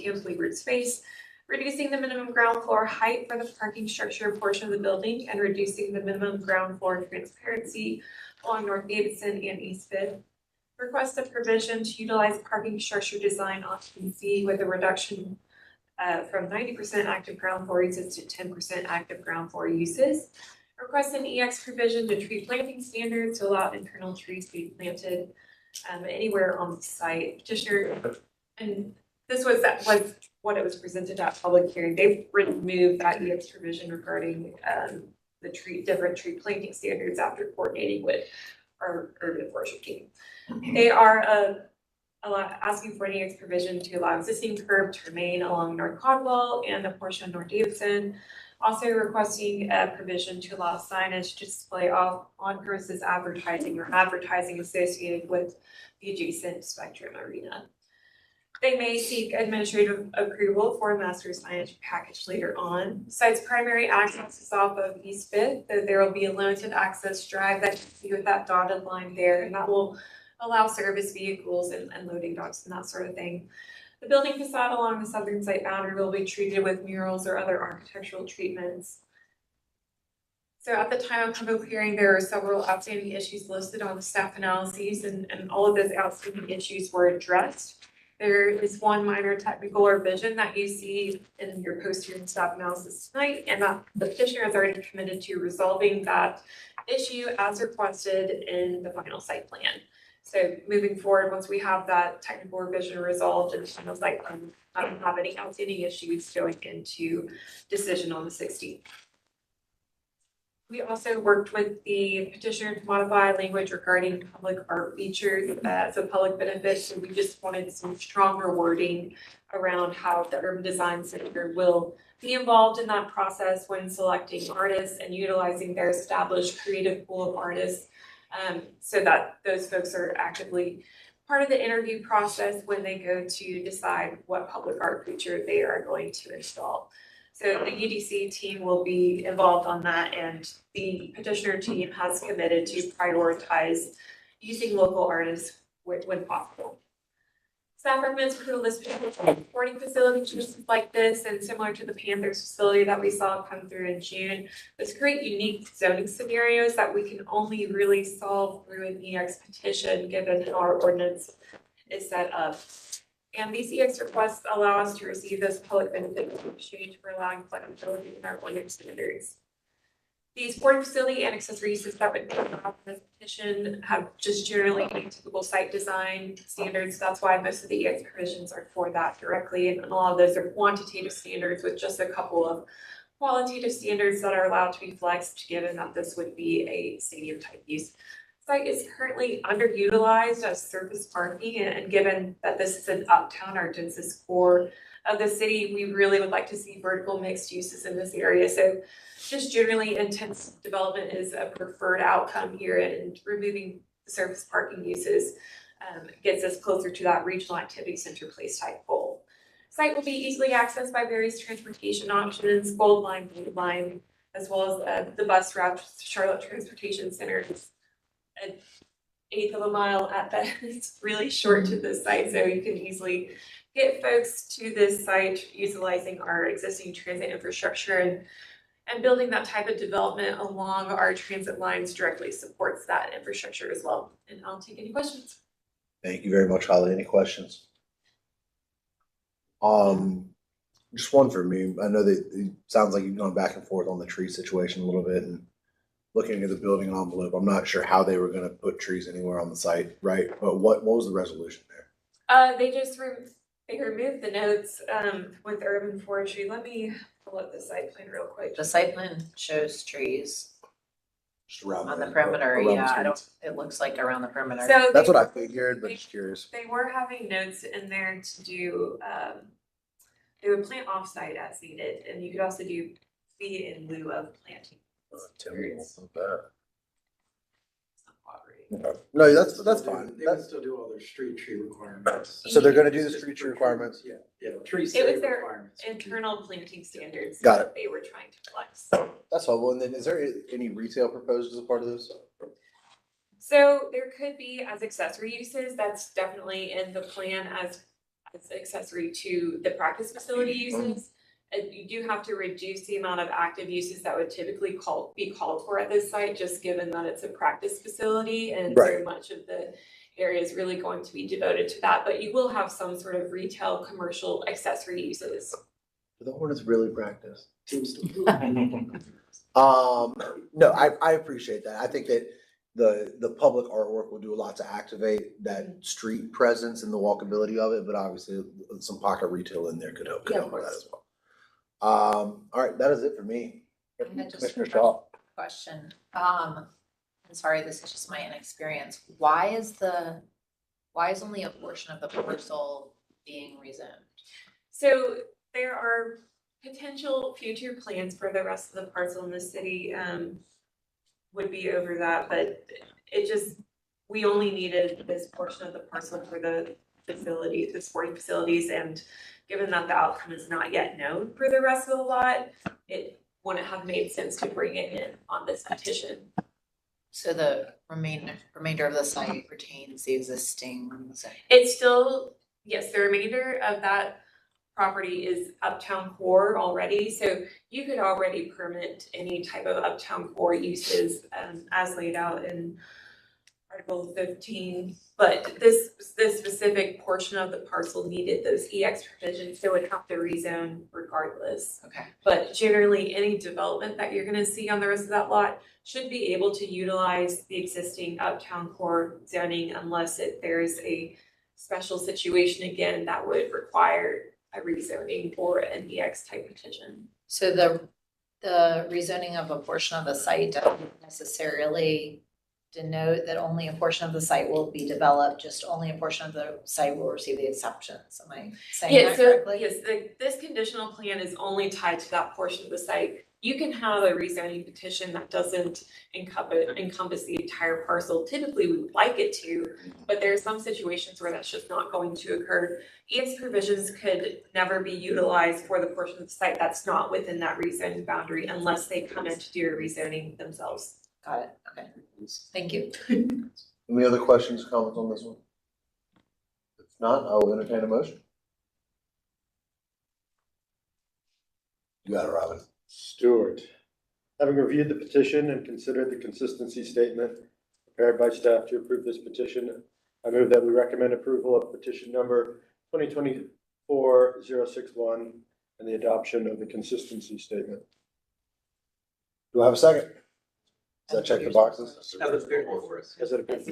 cantilevered space, reducing the minimum ground floor height for the parking structure portion of the building, and reducing the minimum ground floor transparency along North Davidson and East Fifth. Request a provision to utilize parking structure design occupancy with a reduction from 90% active ground floor uses to 10% active ground floor uses. Request an EX provision to tree planting standards to allow internal trees to be planted anywhere on the site. Petitioner, and this was what it was presented at public hearing. They've removed that EX provision regarding the different tree planting standards after coordinating with our urban forestry team. They are asking for any provision to allow existing curb to remain along North Caldwell and a portion of North Davidson. Also requesting a provision to allow signage to display off on-premises advertising or advertising associated with the adjacent Spectrum Arena. They may seek administrative approval for a master signage package later on. Site's primary access is off of East Fifth, though there will be a limited access drive that you see with that dotted line there, and that will allow service vehicles and loading docks and that sort of thing. The building facade along the southern site boundary will be treated with murals or other architectural treatments. So at the time of public hearing, there are several outstanding issues listed on the staff analyses, and all of those outstanding issues were addressed. There is one minor technical revision that you see in your post-hearing staff analysis tonight, and that the petitioner has already committed to resolving that issue as requested in the final site plan. So moving forward, once we have that technical revision resolved in the final site plan, I don't have any outstanding issues going into decision on the 16th. We also worked with the petitioner to modify language regarding public art features as a public benefit. So we just wanted some stronger wording around how the Urban Design Center will be involved in that process when selecting artists and utilizing their established creative pool of artists, so that those folks are actively part of the interview process when they go to decide what public art feature they are going to install. So the UDC team will be involved on that, and the petitioner team has committed to prioritize using local artists when possible. Staff recommends approval of this sporting facility just like this, and similar to the Panthers facility that we saw come through in June. There's great unique zoning scenarios that we can only really solve through an EX petition, given how our ordinance is set up. And these EX requests allow us to receive those public benefits in exchange for allowing flexibility in our ordinance standards. The sporting facility and accessory uses that would come out of this petition have just generally typical site design standards. That's why most of the EX provisions are for that directly. And a lot of those are quantitative standards with just a couple of qualitative standards that are allowed to be flexed, given that this would be a stadium type use. Site is currently underutilized as surface parking, and given that this is an uptown, our densest core of the city, we really would like to see vertical mixed uses in this area. So just generally intense development is a preferred outcome here, and removing the surface parking uses gets us closer to that regional activity center place type goal. Site will be easily accessed by various transportation options, Gold Line, Blue Line, as well as the bus route to Charlotte Transportation Center. It's an eighth of a mile at best. It's really short to this site, so you can easily get folks to this site utilizing our existing transit infrastructure, and building that type of development along our transit lines directly supports that infrastructure as well. And I'll take any questions. Thank you very much, Holly. Any questions? Just one for me. I know that it sounds like you've gone back and forth on the tree situation a little bit, and looking at the building envelope, I'm not sure how they were gonna put trees anywhere on the site, right? But what was the resolution there? They just they removed the notes with urban forestry. Let me pull up the site plan real quick. The site plan shows trees Just around on the perimeter, around the yeah, I don't, streets. it looks like around the perimeter. So That's what I figured, but just curious. They were having notes in there to do, they would plant offsite as needed, and you could also do fee in lieu of planting. No, that's fine. They would still do all their street tree requirements. So they're gonna do the street tree requirements? Yeah, tree It save was their requirements. internal planting standards. Got that it. They were trying to flex. That's helpful. And then is there any retail proposed as a part of this? So there could be as accessory uses, that's definitely in the plan as accessory to the practice facility uses. And you do have to reduce the amount of active uses that would typically be called for at this site, just given that it's a practice facility and Right. very much of the area is really going to be devoted to that. But you will have some sort of retail, commercial accessory uses. Do the Hornets really practice? No, I appreciate that. I think that the public artwork will do a lot to activate that street presence and the walkability of it, but obviously some pocket retail in there could help with that as well. All right, that is it for me. And then just Commissioner a Shaw. question, I'm sorry, this is just my inexperience, why is the Why is only a portion of the parcel being rezoned? So there are potential future plans for the rest of the parcel in the city, would be over that, but it just, we only needed this portion of the parcel for the facility, the sporting facilities, and given that the outcome is not yet known for the rest of the lot, it wouldn't have made sense to bring it in on this petition. So the remainder of the site retains the existing zone. It's still, yes, the remainder of that property is uptown core already, so you could already permit any type of uptown core uses, as laid out in Article 15. But this specific portion of the parcel needed those EX provisions, so it would have to rezone regardless. Okay. But generally, any development that you're gonna see on the rest of that lot should be able to utilize the existing uptown core zoning unless there's a special situation again that would require a rezoning or an EX type petition. So the rezoning of a portion of the site doesn't necessarily denote that only a portion of the site will be developed, just only a portion of the site will receive the exceptions. Am I saying that correctly? Yes, this conditional plan is only tied to that portion of the site. You can have a rezoning petition that doesn't encompass the entire parcel. Typically, we would like it to, but there are some situations where that's just not going to occur. EX provisions could never be utilized for the portion of the site that's not within that rezoning boundary unless they come in to do a rezoning themselves. Got it, okay. Thank you. Any other questions, comments on this one? If not, I will entertain a motion. You got it, Robin. Stewart, having reviewed the petition and considered the consistency statement prepared by staff to approve this petition, I move that we recommend approval of petition number 2024-061 and the adoption of the consistency statement. Do I have a second? Does that check the boxes? Has it appeared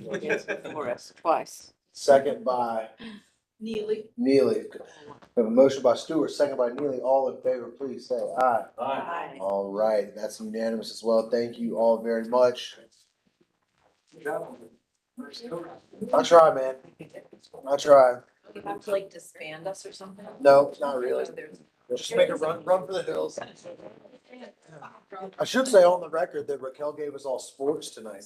For us, twice. Second by Neely. Neely. We have a motion by Stewart, second by Neely. All in favor, please say aye. Aye. All right, that's unanimous as well. Thank you all very much. I try, man. I try. You have to like disband us or something? No, not really. Just make a run for the hills. I should say on the record that Raquel gave us all sports tonight.